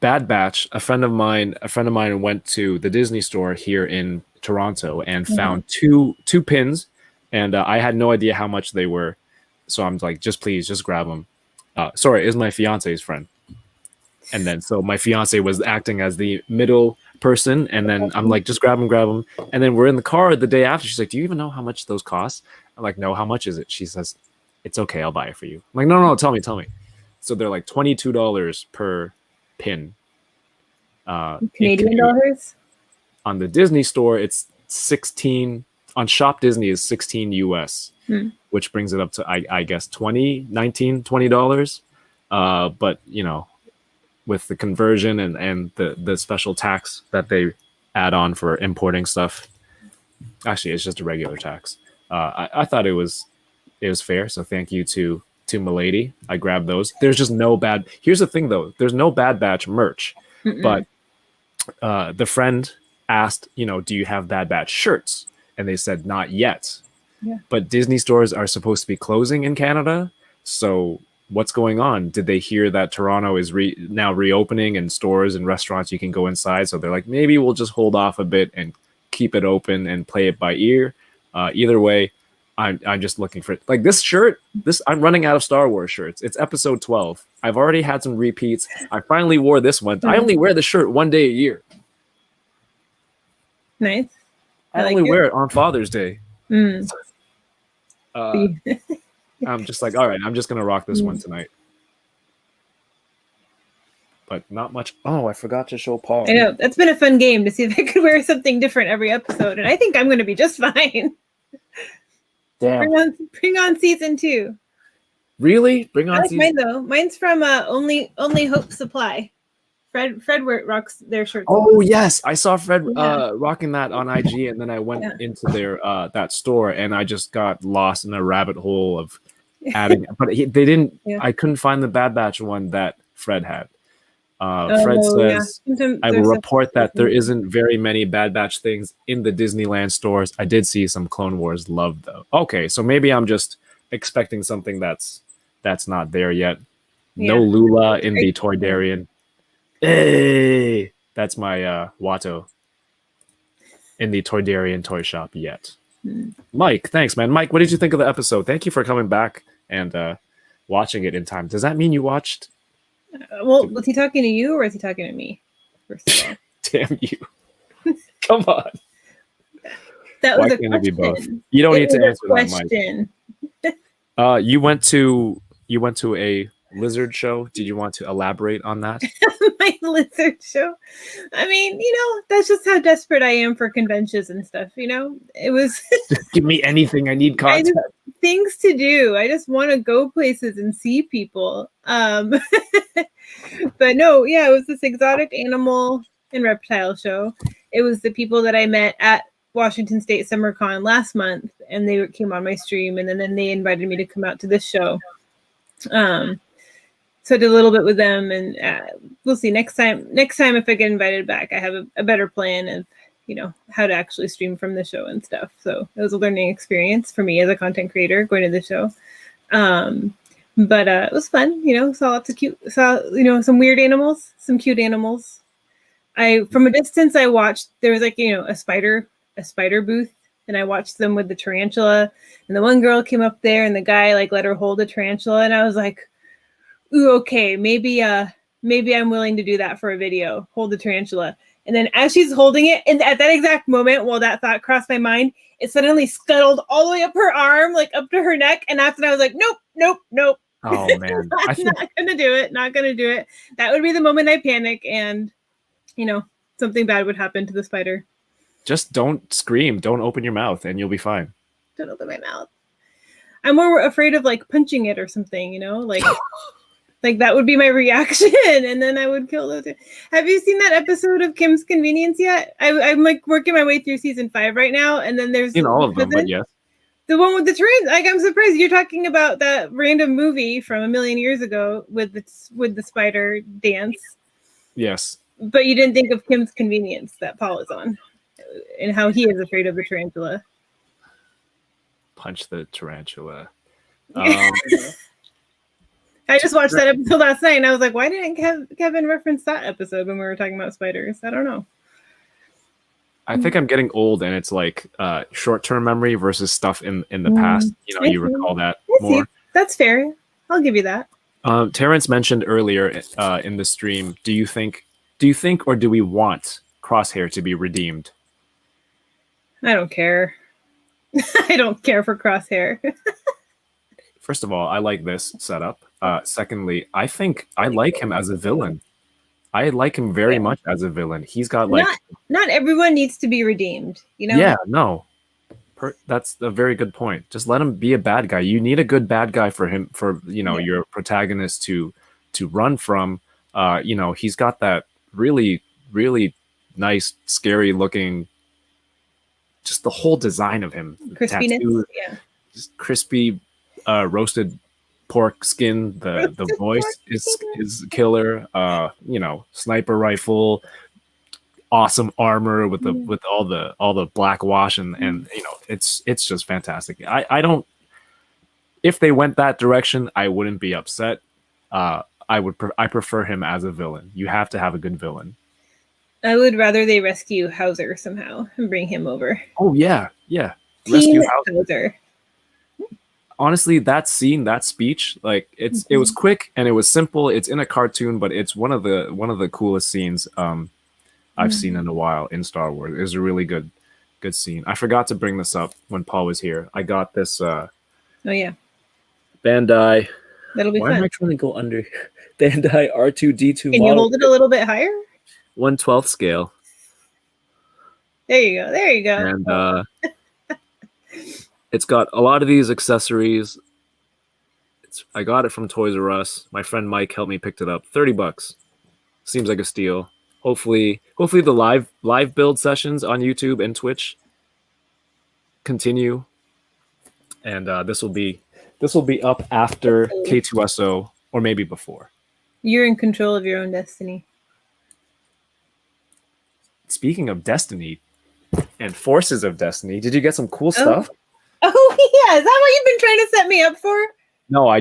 Bad Batch, a friend of mine went to the Disney store here in Toronto and found two pins, and I had no idea how much they were. So I'm like, just grab them. Sorry, it was my fiance's friend. And then so my fiance was acting as the middle person, and then I'm like, just grab them. And then we're in the car the day after. She's like, do you even know how much those cost? I'm like, no, how much is it? She says, it's okay, I'll buy it for you. I'm like, no, tell me. So they're like $22 per pin. Canadian dollars? On the Disney store, it's 16. On Shop Disney is 16 US, which brings it up to I guess $20. But you know, with the conversion and the special tax that they add on for importing stuff, actually it's just a regular tax. I thought it was fair, so thank you to Milady. I grabbed those. There's just no bad. Here's the thing though, there's no Bad Batch merch. But the friend asked, you know, do you have Bad Batch shirts? And they said not yet. Yeah. But Disney stores are supposed to be closing in Canada, so what's going on? Did they hear that Toronto is now reopening and stores and restaurants you can go inside? So they're like, maybe we'll just hold off a bit and keep it open and play it by ear. Either way, I'm just looking for it. Like this shirt. I'm running out of Star Wars shirts. It's episode 12. I've already had some repeats. I finally wore this one. I only wear the shirt one day a year. Nice. I only wear it on Father's Day. I'm just like, all right, I'm just gonna rock this one tonight. But not much. Oh, I forgot to show Paul. I know. That's been a fun game to see if I could wear something different every episode, and I think I'm going to be just fine. Damn. Bring on season 2. Really? Bring on I like season. mine though. Mine's from Only Hope Supply. Fred rocks their shirts. Oh yes, I saw Fred rocking that on IG, and then I went into their that store, and I just got lost in a rabbit hole of adding. But they didn't. Yeah. I couldn't find the Bad Batch one that Fred had. Fred says, I will report that there isn't very many Bad Batch things in the Disneyland stores. I did see some Clone Wars love, though. Okay, so maybe I'm just expecting something that's not there yet. Yeah. No Lula in the Toydarian. Hey! That's my Watto in the Toydarian toy shop yet. Mike, thanks, man. Mike, what did you think of the episode? Thank you for coming back and watching it in time. Does that mean you watched... well, was he talking to you or is he talking to me? First of all, damn you! Come on. That was Why a can't question. It be both? You don't need to answer that, Mike. You went to a lizard show. Did you want to elaborate on that? My lizard show. I mean, that's just how desperate I am for conventions and stuff. It was. Just give me anything. I need content. Things to do. I just want to go places and see people. But no, yeah, it was this exotic animal and reptile show. It was the people that I met at Washington State Summer Con last month, and they came on my stream, and then they invited me to come out to this show. So I did a little bit with them, and we'll see next time if I get invited back. I have a better plan of how to actually stream from the show and stuff. So it was a learning experience for me as a content creator going to the show. But it was fun, saw lots of some weird animals, some cute animals. From a distance, I watched, there was a spider booth, and I watched them with the tarantula, and the one girl came up there and the guy let her hold a tarantula. And I was like, ooh, okay, maybe I'm willing to do that for a video, hold the tarantula. And then as she's holding it, and at that exact moment, while that thought crossed my mind, it suddenly scuttled all the way up her arm, up to her neck. And after that, I was like, nope. Oh, man. Not going to do it. Not going to do it. That would be the moment I panic and, something bad would happen to the spider. Just don't scream. Don't open your mouth and you'll be fine. Don't open my mouth. I'm more afraid of punching it or something, that would be my reaction, and then I would kill those. Have you seen that episode of Kim's Convenience yet? I'm working my way through season 5 right now, and then there's all of them, but yes. The one with the trains. I'm surprised you're talking about that random movie from a million years ago with the spider dance. Yes. But you didn't think of Kim's Convenience that Paul is on, and how he is afraid of the tarantula. Punch the tarantula. I just watched that episode last night, and I was like, why didn't Kevin reference that episode when we were talking about spiders? I don't know. I think I'm getting old, and it's short-term memory versus stuff in the past. You recall that more. That's fair. I'll give you that. Terrence mentioned earlier in the stream, do you think or do we want Crosshair to be redeemed? I don't care. I don't care for Crosshair. First of all, I like this setup. Secondly, I think I like him as a villain. I like him very much as a villain. He's got not everyone needs to be redeemed, Yeah, no. That's a very good point. Just let him be a bad guy. You need a good bad guy for your protagonist to run from. He's got that really, really nice, scary looking, just the whole design of him. Crispiness, tattoo, just crispy, roasted pork skin. The voice is killer. Sniper rifle, awesome armor with all the black wash and it's just fantastic. I don't. If they went that direction, I wouldn't be upset. I prefer him as a villain. You have to have a good villain. I would rather they rescue Hauser somehow and bring him over. Oh yeah. Team Hauser. Honestly, that scene, that speech, like it was quick and it was simple. It's in a cartoon, but it's one of the coolest scenes I've seen in a while in Star Wars. It was a really good scene. I forgot to bring this up when Paul was here. I got this oh yeah. Bandai. That'll be Why fun. am I trying to go under Bandai R2D2 Can you hold it a little bit higher? 1/12 scale. There you go. And it's got a lot of these accessories. I got it from Toys R Us. My friend Mike helped me pick it up. $30. Seems like a steal. Hopefully the live build sessions on YouTube and Twitch continue. And this will be up after K2SO or maybe before. You're in control of your own destiny. Speaking of destiny and forces of destiny, did you get some cool stuff? Oh yeah, is that what you've been trying to set me up for? No, I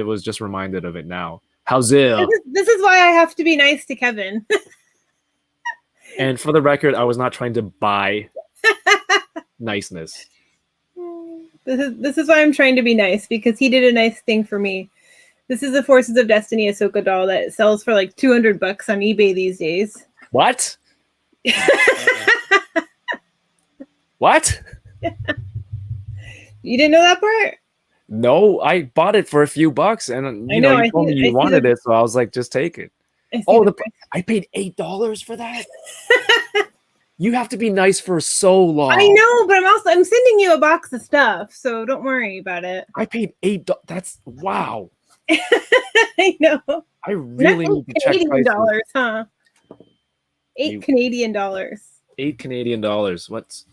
was just reminded of it now. How's it? This is why I have to be nice to Kevin. And for the record, I was not trying to buy niceness. This is why I'm trying to be nice, because he did a nice thing for me. This is a Forces of Destiny Ahsoka doll that sells for like $200 on eBay these days. What? What? You didn't know that part? No, I bought it for a few bucks, and you told me you wanted it, so I was like, just take it. I paid $8 for that. You have to be nice for so long. I know, but I'm sending you a box of stuff, so don't worry about it. I paid $8. That's wow. I know. I really need to check Canadian prices. dollars, huh? Canadian dollars. $8 What's?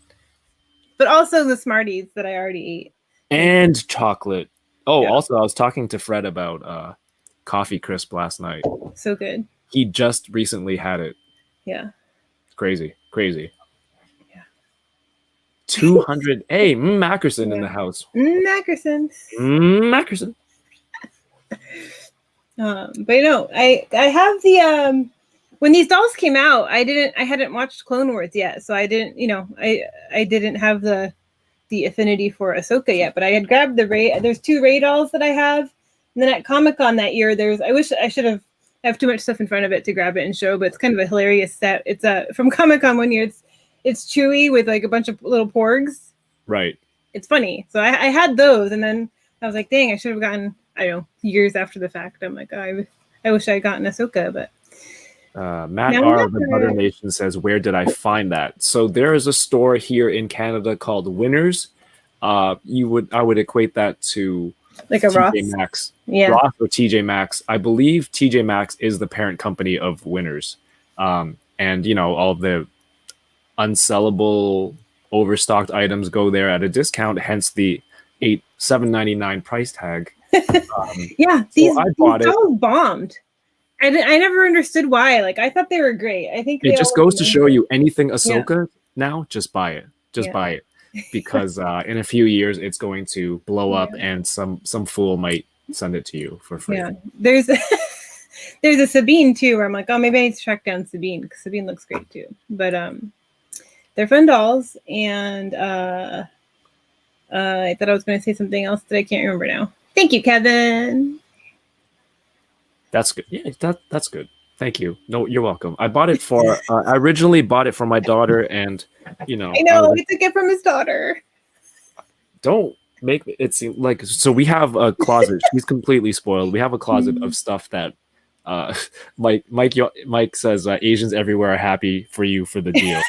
But also the Smarties that I already ate. And chocolate. Oh, Yeah. Also, I was talking to Fred about Coffee Crisp last night. So good. He just recently had it. Yeah. Crazy. Yeah. 200. Hey, Mackerson in the house. Mackerson. Mackerson. But I have the when these dolls came out, I hadn't watched Clone Wars yet, so I didn't, I didn't have the affinity for Ahsoka yet, but I had grabbed there's 2 Rey dolls that I have, and then at Comic-Con that year, I wish I should have too much stuff in front of it to grab it and show, but it's kind of a hilarious set. It's from Comic-Con one year. It's Chewie with like a bunch of little porgs. Right. It's funny. So I had those, and then I was like, dang, I should have gotten, I don't know, years after the fact. I'm like, I wish I had gotten Ahsoka, but. Matt R. of the Butter Nation says, where did I find that? So there is a store here in Canada called Winners. I would equate that to like a Ross. TJ Maxx. Yeah. Ross or TJ Maxx. I believe TJ Maxx is the parent company of Winners. And all the unsellable, overstocked items go there at a discount, hence the $7.99 price tag. Yeah, these bought it. dolls bombed. I never understood why. Like, I thought they were great. I think it just goes to show you anything Ahsoka now, just buy it. Buy it. Because in a few years it's going to blow up and some fool might send it to you for free. Yeah. There's a Sabine too, where I'm like, oh, maybe I need to track down Sabine, because Sabine looks great too. But they're fun dolls, and I thought I was going to say something else that I can't remember now. Thank you, Kevin. That's good. Yeah, that's good. Thank you. No, you're welcome. I bought it for. I originally bought it for my daughter, and I know he took it from his daughter. Don't make it seem like. So we have a closet. She's completely spoiled. We have a closet of stuff that. Mike says Asians everywhere are happy for you for the deal,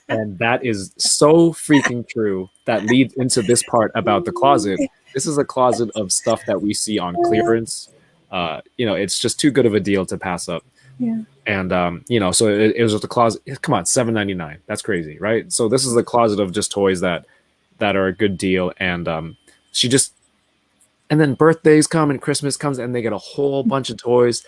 and that is so freaking true. That leads into this part about the closet. This is a closet of stuff that we see on clearance. It's just too good of a deal to pass up. Yeah. And so it was just a closet. Come on, $7.99. That's crazy, right? So this is a closet of just toys that are a good deal. And and then birthdays come and Christmas comes and they get a whole bunch of toys.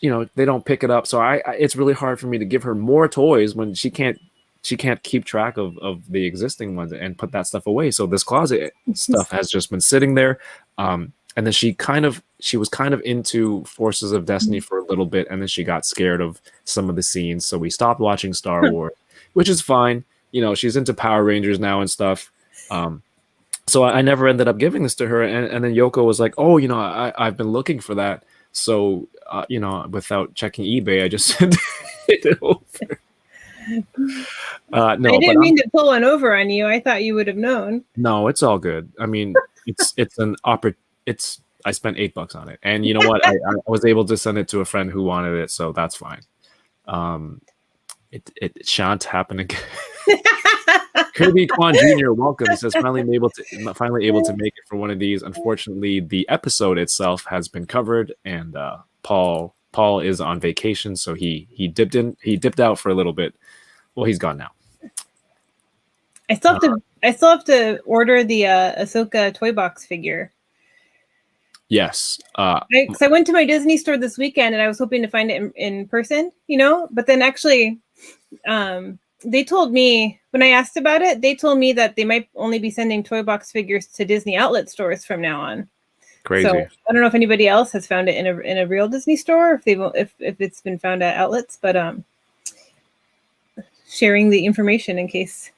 They don't pick it up. So it's really hard for me to give her more toys when she can't keep track of the existing ones and put that stuff away. So this closet stuff has just been sitting there. And then she kind of she was kind of into Forces of Destiny for a little bit, and then she got scared of some of the scenes, so we stopped watching Star Wars, which is fine. You know, she's into Power Rangers now and stuff. So I never ended up giving this to her, and then Yoko was like, "Oh, you know, I've been looking for that." So you know, without checking eBay, I just sent it over. No, I didn't mean to pull one over on you. I thought you would have known. No, it's all good. I mean, I spent $8 on it, and you know what? I was able to send it to a friend who wanted it, so that's fine. It shan't happen again. Kirby Kwan Jr. welcome. He says finally able to make it for one of these. Unfortunately, the episode itself has been covered, and Paul is on vacation, so he dipped out for a little bit. Well, he's gone now. I still have to order the Ahsoka toy box figure. Yes. Because I went to my Disney store this weekend and I was hoping to find it in person, you know, but then actually they told me when I asked about it, they told me that they might only be sending toy box figures to Disney outlet stores from now on. Crazy. So I don't know if anybody else has found it in a real Disney store, if it's been found at outlets, but sharing the information in case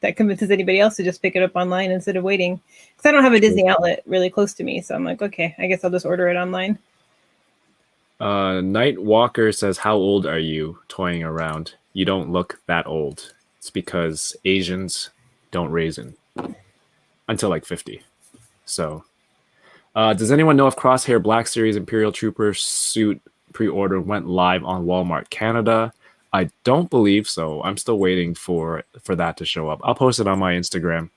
that convinces anybody else to just pick it up online instead of waiting. Because I don't have a Disney outlet really close to me. So I'm like, okay, I guess I'll just order it online. Night Walker says, how old are you toying around? You don't look that old. It's because Asians don't raisin until like 50. So does anyone know if Crosshair Black Series Imperial Trooper suit pre-order went live on Walmart Canada? I don't believe so. I'm still waiting for that to show up. I'll post it on my Instagram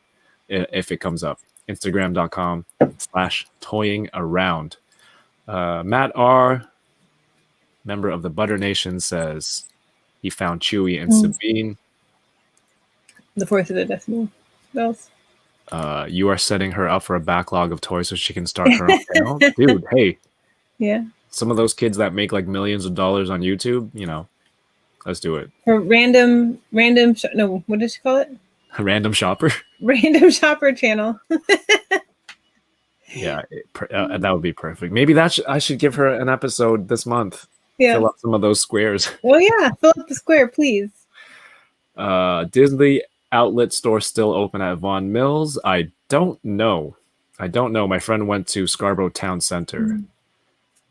if it comes up. Instagram.com/toyingaround. Matt R., member of the Butter Nation, says he found Chewie and Sabine. The Force of the Destiny bells. You are setting her up for a backlog of toys so she can start her own channel. Dude, hey. Yeah. Some of those kids that make like millions of dollars on YouTube, you know, let's do it. For random. No, what did she call it? A random shopper. Random shopper channel. Yeah, that would be perfect. Maybe I should give her an episode this month. Yeah. Fill up some of those squares. Oh yeah, fill up the square, please. Disney outlet store still open at Vaughan Mills? I don't know. My friend went to Scarborough Town Center.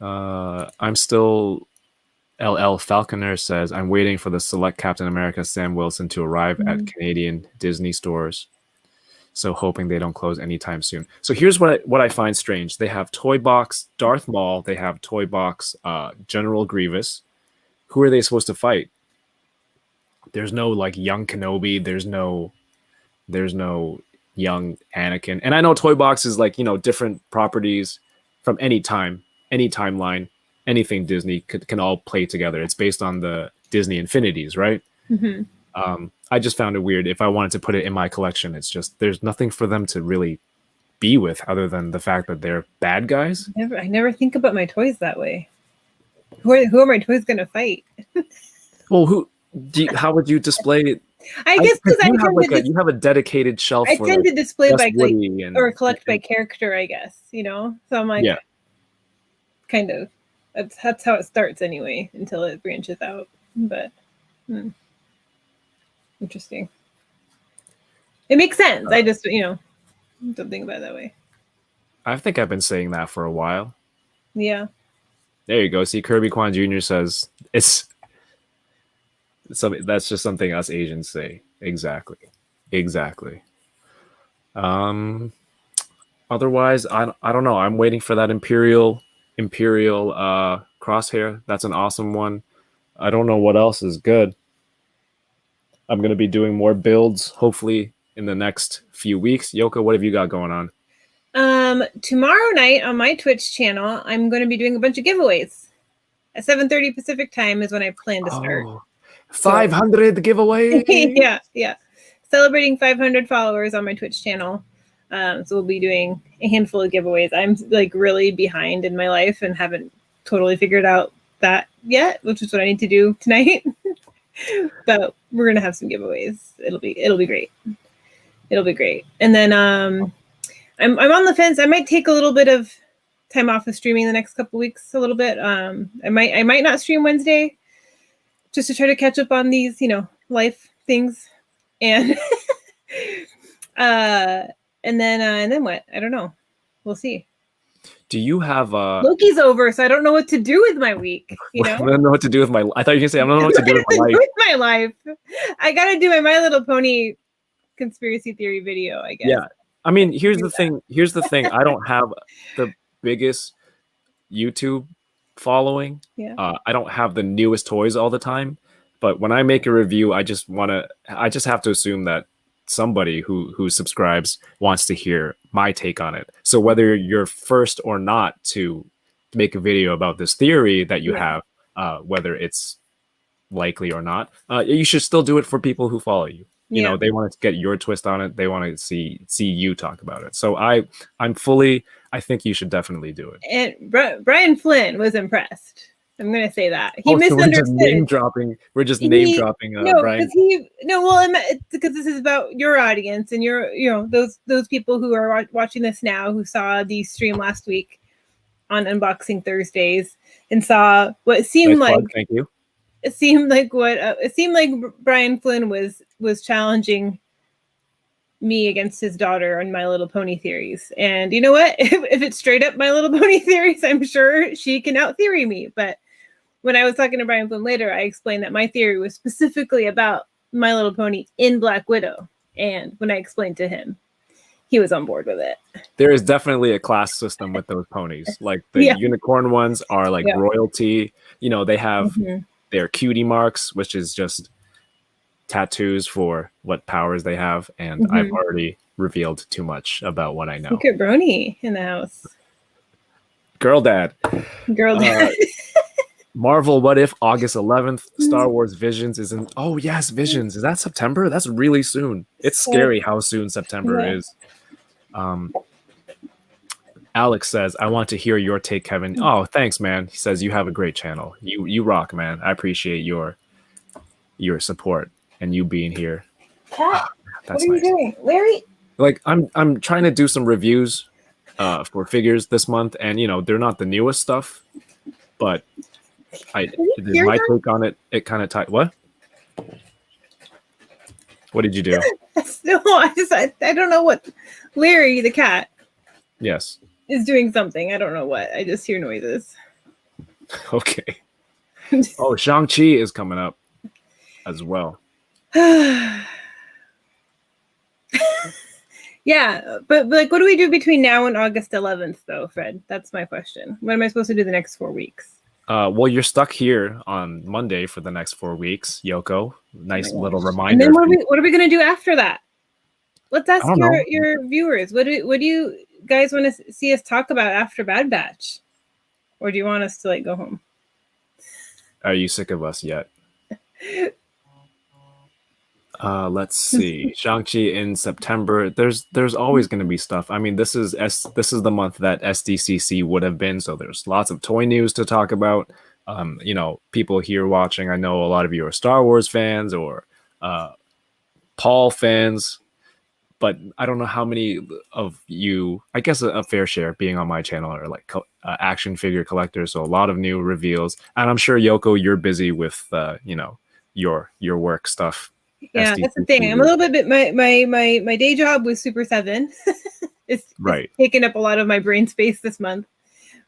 I'm still. LL Falconer says, I'm waiting for the select Captain America Sam Wilson to arrive at Canadian Disney stores. So hoping they don't close anytime soon. So here's what I find strange. They have Toy Box Darth Maul. They have Toy Box General Grievous. Who are they supposed to fight? There's no like young Kenobi. There's no young Anakin. And I know Toy Box is like, you know, different properties from any time, any timeline. Anything Disney can all play together. It's based on the Disney Infinities, right? Mm-hmm. I just found it weird. If I wanted to put it in my collection, it's just there's nothing for them to really be with other than the fact that they're bad guys. I never think about my toys that way. Who are my toys going to fight? Well, how would you display it? I guess because you have a dedicated shelf. I tend to display by or collect by and character, I guess, you know? So I'm like, yeah. Kind of. That's how it starts anyway, until it branches out. But interesting. It makes sense. I just, you know, don't think about it that way. I think I've been saying that for a while. Yeah. There you go. See, Kirby Kwan Jr. says it's something that's just something us Asians say. Exactly. Otherwise, I don't know. I'm waiting for that Imperial crosshair. That's an awesome one. I don't know what else is good. I'm going to be doing more builds hopefully in the next few weeks. Yoko, what have you got going on? Tomorrow night on my Twitch channel, I'm going to be doing a bunch of giveaways. At 7:30 Pacific time is when I plan to start. 500 giveaway. Yeah. Celebrating 500 followers on my Twitch channel. So we'll be doing a handful of giveaways. I'm like really behind in my life and haven't totally figured out that yet, which is what I need to do tonight. But we're gonna have some giveaways. It'll be great. It'll be great. And then I'm on the fence. I might take a little bit of time off of streaming the next couple weeks a little bit. I might not stream Wednesday just to try to catch up on these, life things. And and then what? I don't know. We'll see. Do you have Loki's over, so I don't know what to do with my week. I don't know what to do with my. I thought you were gonna say I don't know what to do with my life. With my life, I gotta do My Little Pony conspiracy theory video, I guess. Yeah, I mean, here's the thing. I don't have the biggest YouTube following. Yeah. I don't have the newest toys all the time, but when I make a review, I just have to assume that somebody who subscribes wants to hear my take on it. So whether you're first or not to make a video about this theory that you have, whether it's likely or not, you should still do it for people who follow you. You know, they want to get your twist on it. They want to see you talk about it. So I think you should definitely do it. And Brian Flynn was impressed. I'm going to say that. He misunderstood. We're just name dropping Brian. Because this is about your audience and those people who are watching this now who saw the stream last week on Unboxing Thursdays and saw what seemed thank you. It seemed like Brian Flynn was challenging me against his daughter on My Little Pony theories. And you know what? If it's straight up My Little Pony theories, I'm sure she can out theory me. But when I was talking to Brian Flynn later, I explained that my theory was specifically about My Little Pony in Black Widow. And when I explained to him, he was on board with it. There is definitely a class system with those ponies. Like the unicorn ones are like royalty. They have their cutie marks, which is just tattoos for what powers they have. And I've already revealed too much about what I know. Look at Brony in the house. Girl dad. Marvel What If August 11th. Star Wars Visions is in. Oh yes, Visions. Is that September? That's really soon. It's scary how soon September is. Alex says, I want to hear your take, Kevin. Oh, thanks, man. He says you have a great channel. You rock, man. I appreciate your support and you being here. Cat, what are you doing? Larry? Like I'm trying to do some reviews for figures this month, and they're not the newest stuff, but my take on it. It kind of tied. What did you do? No, I don't know what. Larry the cat. Yes. Is doing something. I don't know what. I just hear noises. Okay. Oh, Shang-Chi is coming up as well. Yeah, but like, what do we do between now and August 11th, though, Fred? That's my question. What am I supposed to do the next 4 weeks? Well, you're stuck here on Monday for the next 4 weeks, Yoko. Nice little reminder. And then what are we going to do after that? Let's ask your viewers. What do you guys want to see us talk about after Bad Batch? Or do you want us to go home? Are you sick of us yet? Let's see. Shang-Chi in September. There's always going to be stuff. I mean, this is the month that SDCC would have been, so there's lots of toy news to talk about. People here watching, I know a lot of you are Star Wars fans or Paul fans, but I don't know how many of you, I guess a fair share being on my channel are like action figure collectors. So a lot of new reveals, and I'm sure Yoko, you're busy with your work stuff. Yeah, that's the thing. I'm a little bit my day job with Super 7. it's taking up a lot of my brain space this month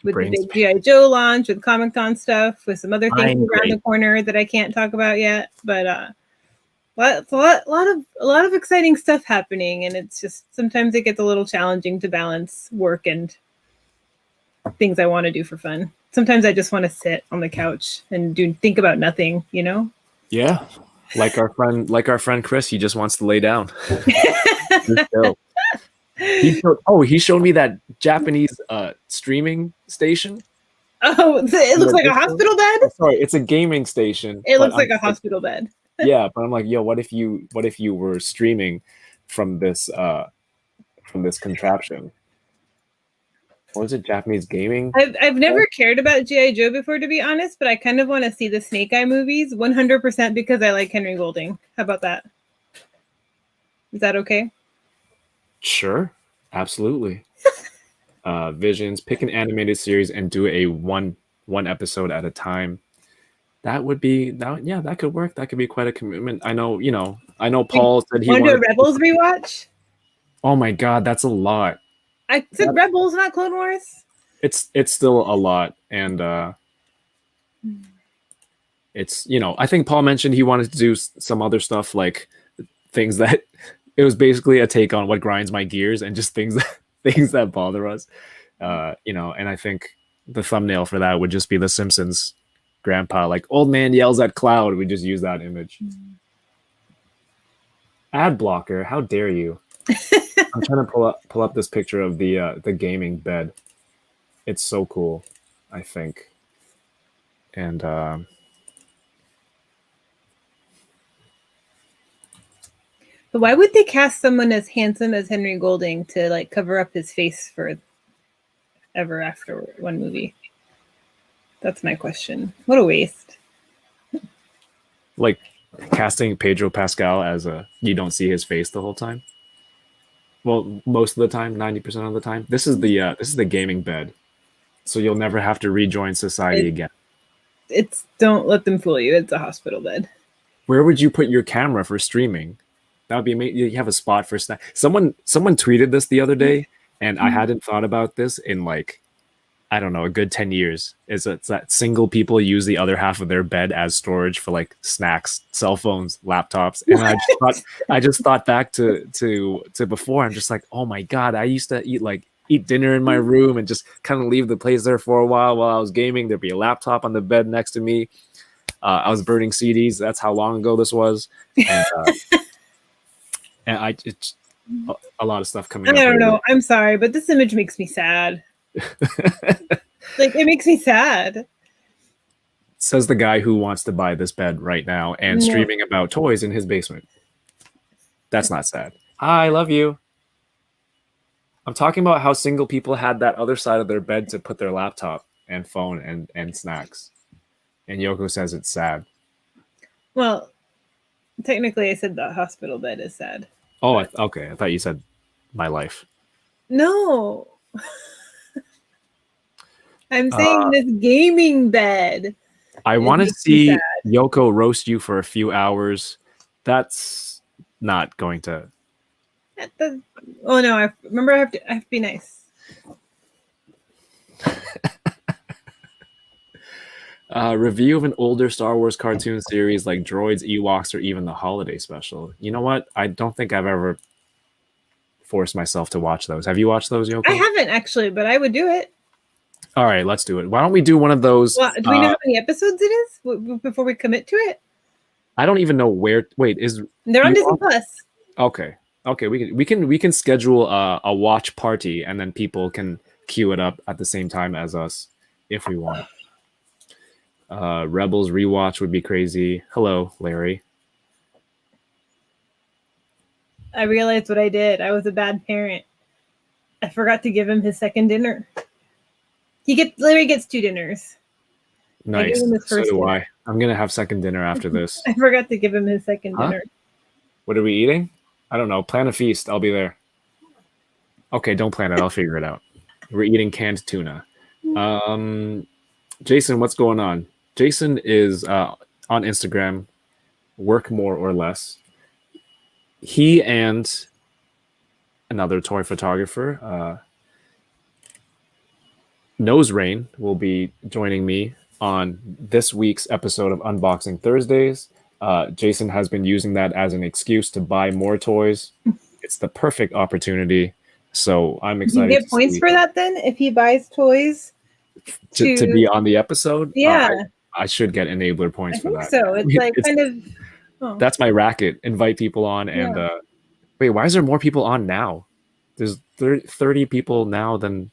with the big G.I. Joe launch, with Comic-Con stuff, with some other things around the corner that I can't talk about yet. But a lot of exciting stuff happening, and it's just sometimes it gets a little challenging to balance work and things I want to do for fun. Sometimes I just want to sit on the couch and think about nothing, Yeah. Like our friend Chris, he just wants to lay down. He showed me that Japanese streaming station. Oh, it looks like a hospital bed? Oh, sorry, it's a gaming station. It looks like a hospital bed. Yeah, but I'm like, yo, what if you were streaming from this contraption? What was it? Japanese gaming? I've never cared about G.I. Joe before, to be honest, but I kind of want to see the Snake Eye movies 100% because I like Henry Golding. How about that? Is that okay? Sure. Absolutely. visions. Pick an animated series and do a one episode at a time. That would be that. Yeah, that could work. That could be quite a commitment. I know. I know. Paul said he wanted to do wanted a Rebels rewatch. Oh my god, that's a lot. I said Rebels, not Clone Wars. It's still a lot, and it's I think Paul mentioned he wanted to do some other stuff, like things that it was basically a take on what grinds my gears and just things that bother us, and I think the thumbnail for that would just be The Simpsons grandpa, like old man yells at cloud. We just use that image. Ad blocker, how dare you? I'm trying to pull up this picture of the gaming bed. It's so cool, I think. And but why would they cast someone as handsome as Henry Golding to like cover up his face for ever after one movie? That's my question. What a waste. Like casting Pedro Pascal as you don't see his face the whole time. Well, most of the time, 90% of the time. This is the gaming bed, so you'll never have to rejoin society again. Don't let them fool you. It's a hospital bed. Where would you put your camera for streaming? That would be amazing. You have a spot for snack. Someone tweeted this the other day, and I hadn't thought about this in like, I don't know, a good 10 years. It's that single people use the other half of their bed as storage for like snacks, cell phones, laptops. And I just thought back to before. I'm just like, oh my God, I used to eat dinner in my room and just kind of leave the place there for a while I was gaming. There'd be a laptop on the bed next to me. I was burning CDs. That's how long ago this was. And it's a lot of stuff coming up. I don't know. I'm sorry, but this image makes me sad. Like, it makes me sad. Says the guy who wants to buy this bed right now and streaming about toys in his basement. That's not sad. Hi, I love you. I'm talking about how single people had that other side of their bed to put their laptop and phone and snacks. And Yoko says it's sad. Well, technically I said the hospital bed is sad. Oh, okay. I thought you said my life. No. I'm saying this gaming bed. I want to see Yoko roast you for a few hours. That's not going to. Oh no! I have to be nice. Review of an older Star Wars cartoon series like Droids, Ewoks, or even the holiday special. You know what? I don't think I've ever forced myself to watch those. Have you watched those, Yoko? I haven't actually, but I would do it. All right, let's do it. Why don't we do one of those? Well, do we know how many episodes it is before we commit to it? I don't even know where. Wait, they're on Disney Plus? Okay, we can schedule a watch party, and then people can queue it up at the same time as us if we want. Rebels rewatch would be crazy. Hello, Larry. I realized what I did. I was a bad parent. I forgot to give him his second dinner. Larry gets 2 dinners. Nice. So do I. I'm gonna have second dinner after this. I forgot to give him his second dinner. What are we eating? I don't know. Plan a feast. I'll be there. Okay, don't plan it. I'll figure it out. We're eating canned tuna. Jason, what's going on? Jason is on Instagram, work more or less. He and another toy photographer, Nose Rain, will be joining me on this week's episode of Unboxing Thursdays. Jason has been using that as an excuse to buy more toys. It's the perfect opportunity. So I'm excited. You get points for that then if he buys toys to be on the episode? Yeah. I should get enabler points for that. So it's like kind of. Oh. That's my racket. Invite people on and wait, why is there more people on now? There's 30 people now than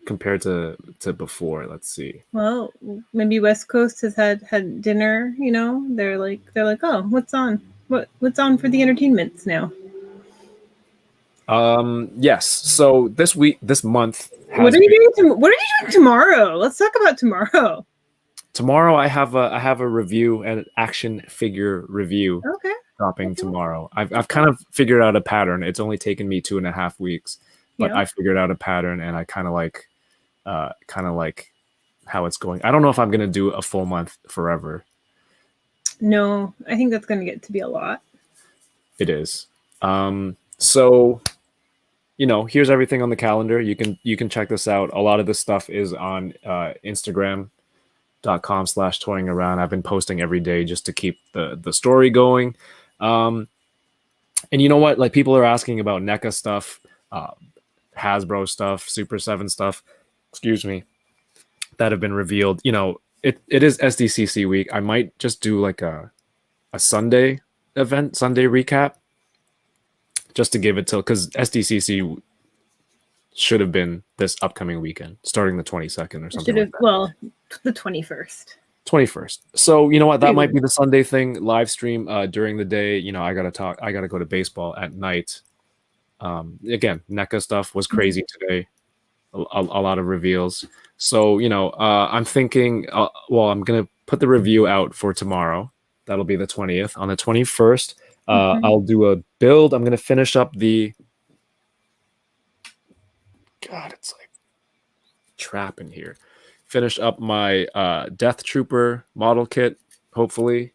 compared to before. Let's see. Well, maybe West Coast has had dinner, They're like, oh, what's on? What's on for the entertainments now? Yes. So this month what are you doing tomorrow? Let's talk about tomorrow. Tomorrow I have a review, an action figure review. Okay. Dropping tomorrow. I've kind of figured out a pattern. It's only taken me 2.5 weeks. but Yeah. I figured out a pattern, and I kind of like how it's going. I don't know if I'm gonna do a full month forever. No, I think that's going to get to be a lot. It is. So, here's everything on the calendar. You can check this out. A lot of this stuff is on Instagram.com/toying around. I've been posting every day just to keep the story going. And you know what? Like, people are asking about NECA stuff, Hasbro stuff, Super 7 stuff, excuse me, that have been revealed. It is SDCC week. I might just do like a Sunday event, Sunday recap, just to give it till, because SDCC should have been this upcoming weekend, starting the 22nd or something like that. Well, the 21st. 21st. So you know what? That might be the Sunday thing. Live stream during the day. I gotta go to baseball at night. Again, NECA stuff was crazy today. A lot of reveals. So I'm thinking. I'm gonna put the review out for tomorrow. That'll be the 20th. On the 21st, I'll do a build. I'm gonna finish up the. God, it's like trap in here. Finish up my Death Trooper model kit, hopefully.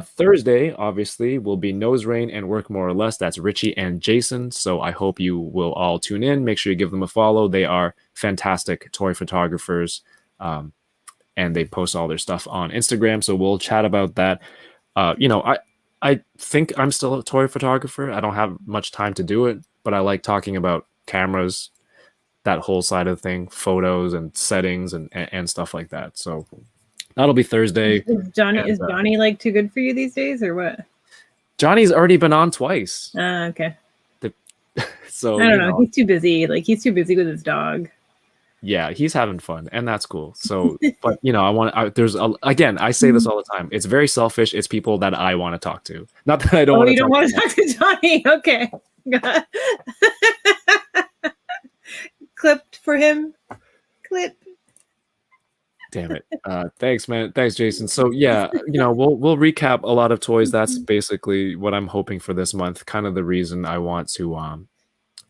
Thursday, obviously, will be Nose Rain and Work More or Less. That's Richie and Jason. So I hope you will all tune in. Make sure you give them a follow. They are fantastic toy photographers, and they post all their stuff on Instagram. So we'll chat about that. I think I'm still a toy photographer. I don't have much time to do it, but I like talking about cameras, that whole side of the thing, photos and settings and stuff like that. So that'll be Thursday. Is Johnny like too good for you these days, or what? Johnny's already been on twice. Okay. So I don't know. He's too busy. Like, he's too busy with his dog. Yeah, he's having fun, and that's cool. So, but I say this all the time. It's very selfish. It's people that I want to talk to. Not that I don't. Oh, you don't want to talk to Johnny? Okay. Clipped for him. Clip. Damn it. Thanks, man. Thanks, Jason. So yeah, we'll recap a lot of toys. That's basically what I'm hoping for this month. Kind of the reason I want to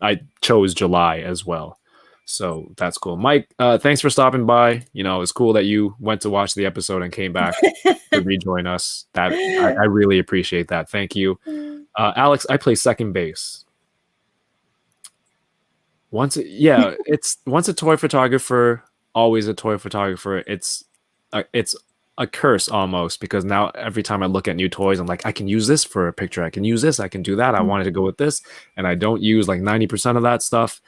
I chose July as well. So that's cool. Mike, thanks for stopping by. It's cool that you went to watch the episode and came back to rejoin us. That I really appreciate that. Thank you. Alex, I play second base. Once a toy photographer, always a toy photographer. It's a curse almost, because now every time I look at new toys, I'm like, I can use this for a picture. I can use this. I can do that. I wanted to go with this, and I don't use like 90% of that stuff.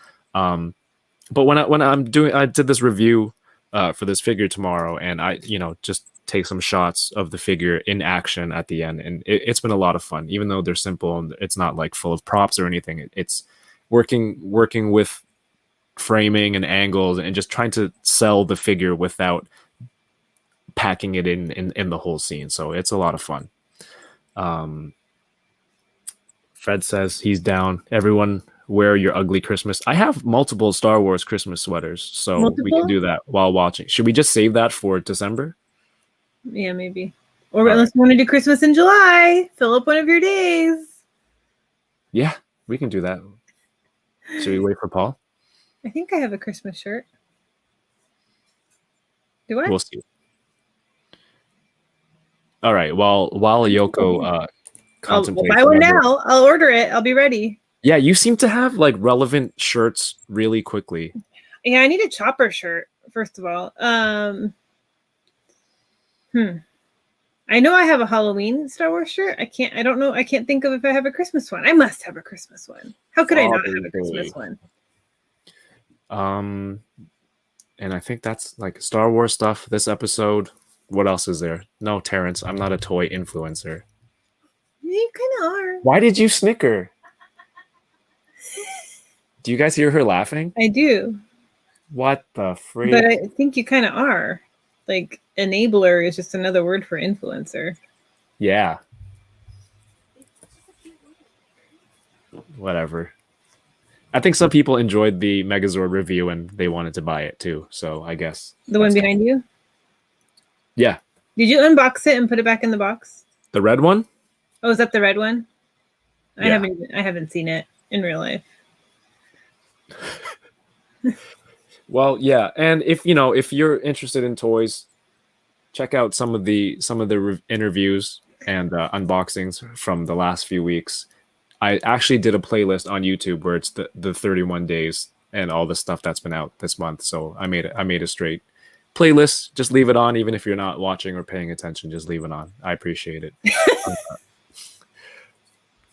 But I did this review for this figure tomorrow, and I just take some shots of the figure in action at the end, and it's been a lot of fun. Even though they're simple and it's not like full of props or anything, it's working with framing and angles and just trying to sell the figure without packing it in the whole scene. So it's a lot of fun. Fred says he's down. Everyone wear your ugly Christmas. I have multiple Star Wars Christmas sweaters, so we can do that while watching. Should we just save that for December? Yeah, maybe. Or unless you want to do Christmas in July, fill up one of your days. Yeah, we can do that. Should we wait for Paul? I think I have a Christmas shirt. Do I? We'll see. All right. While Yoko contemplates, I'll buy one now. I'll order it. I'll be ready. Yeah, you seem to have like relevant shirts really quickly. Yeah, I need a Chopper shirt first of all. I know I have a Halloween Star Wars shirt. I can't think of if I have a Christmas one. I must have a Christmas one. How could I not have a Christmas one? And I think that's like Star Wars stuff this episode. What else is there? No, Terrence, I'm not a toy influencer. You kind of are. Why did you snicker? Do you guys hear her laughing? I do. What the freak? But I think you kind of are. Like, enabler is just another word for influencer. Yeah. Whatever. I think some people enjoyed the Megazord review and they wanted to buy it too. So I guess. The one behind you? Yeah. Did you unbox it and put it back in the box? The red one? Oh, is that the red one? Yeah. I haven't seen it in real life. Well, yeah, and if you're interested in toys, check out some of the interviews and unboxings from the last few weeks. I actually did a playlist on YouTube where it's the 31 days and all the stuff that's been out this month. So I made a straight playlist. Just leave it on, even if you're not watching or paying attention. Just leave it on. I appreciate it.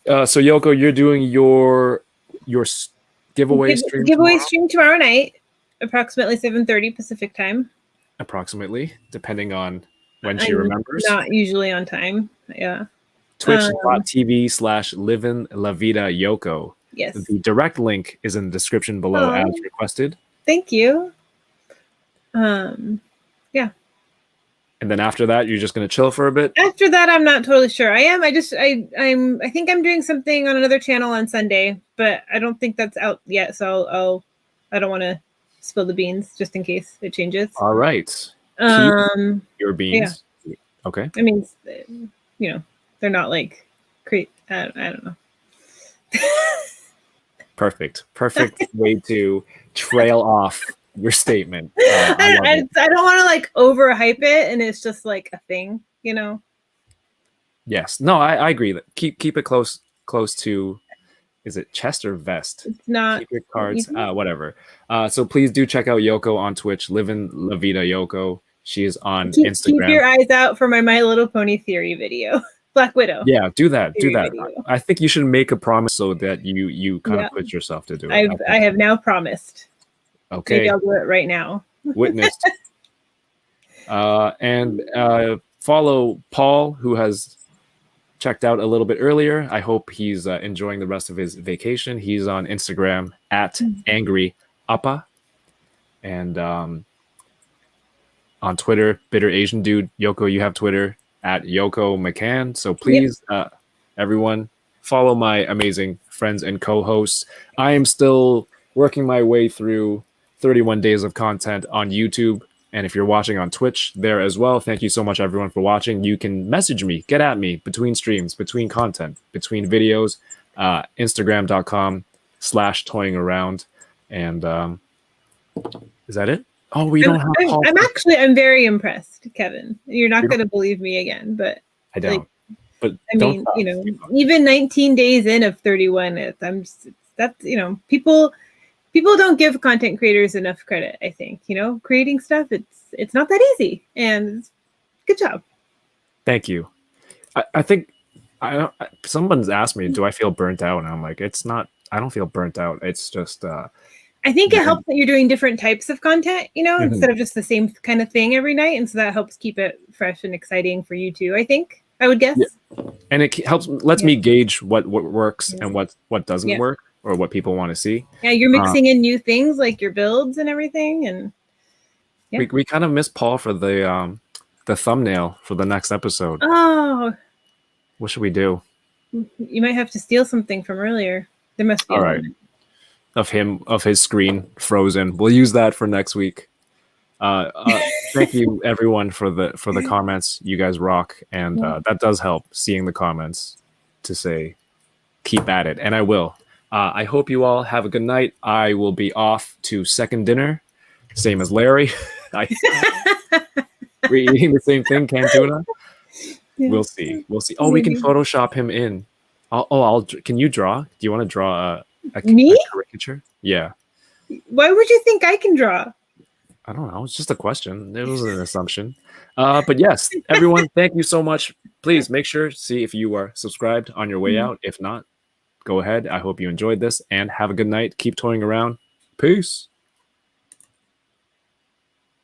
So Yoko, you're doing your giveaway stream. Stream tomorrow night, approximately 7:30 Pacific time. Approximately, depending on when she remembers. Not usually on time. Yeah. Twitch.tv/Livin La Vida Yoko. Yes. The direct link is in the description below as requested. Thank you. Yeah. And then after that, you're just gonna chill for a bit. After that, I'm not totally sure. I am. I think I'm doing something on another channel on Sunday, but I don't think that's out yet. So I don't want to spill the beans just in case it changes. All right. Keep your beans. Yeah. Okay. I mean, they're not like I don't know. Perfect way to trail off your statement. I don't want to like overhype it, and it's just like a thing, Yes. No, I agree. That keep it close to. Is it chest or vest? It's not. Keep your cards. Whatever. So please do check out Yoko on Twitch. Livin La Vida Yoko. She is on Instagram. Keep your eyes out for my Little Pony theory video. Black Widow. Yeah, do that. I think you should make a promise so that you kind of put yourself to do it. I have now promised. Okay. Maybe I'll do it right now. Witnessed. And follow Paul, who has checked out a little bit earlier. I hope he's enjoying the rest of his vacation. He's on Instagram at Angry Appa. And on Twitter, Bitter Asian Dude. Yoko, you have Twitter at Yoko McCann. So please, everyone, follow my amazing friends and co-hosts. I am still working my way through 31 days of content on YouTube. And if you're watching on Twitch there as well, thank you so much, everyone, for watching. You can message me, get at me between streams, between content, between videos, Instagram.com/toyingaround. And is that it? Oh, we don't have Paul. I'm very impressed, Kevin. You're not going to believe me again, but I don't. But I mean, even 19 days in of 31, people don't give content creators enough credit. I think creating stuff, it's not that easy, and good job. Thank you. I think someone's asked me, do I feel burnt out? And I'm like, it's not. I don't feel burnt out. It's just. I think it helps that you're doing different types of content, instead of just the same kind of thing every night. And so that helps keep it fresh and exciting for you too, I would guess. Yeah. And it lets me gauge what works and what doesn't work or what people want to see. Yeah, you're mixing in new things like your builds and everything. And we kind of miss Paul for the thumbnail for the next episode. Oh. What should we do? You might have to steal something from earlier. There must be. All right. Of his screen frozen. We'll use that for next week. Thank you everyone for the comments. You guys rock, and that does help, seeing the comments to say keep at it, and I will. I hope you all have a good night. I will be off to second dinner, same as Larry. We're eating the same thing, canned tuna. Yeah. We'll see. Oh, we can Photoshop him in. Can you draw? Do you want to draw a caricature? Yeah. Why would you think I can draw? I don't know. It's just a question. It was an assumption. But yes, everyone, thank you so much. Please make sure to see if you are subscribed on your way out. If not, go ahead. I hope you enjoyed this and have a good night. Keep toying around. Peace.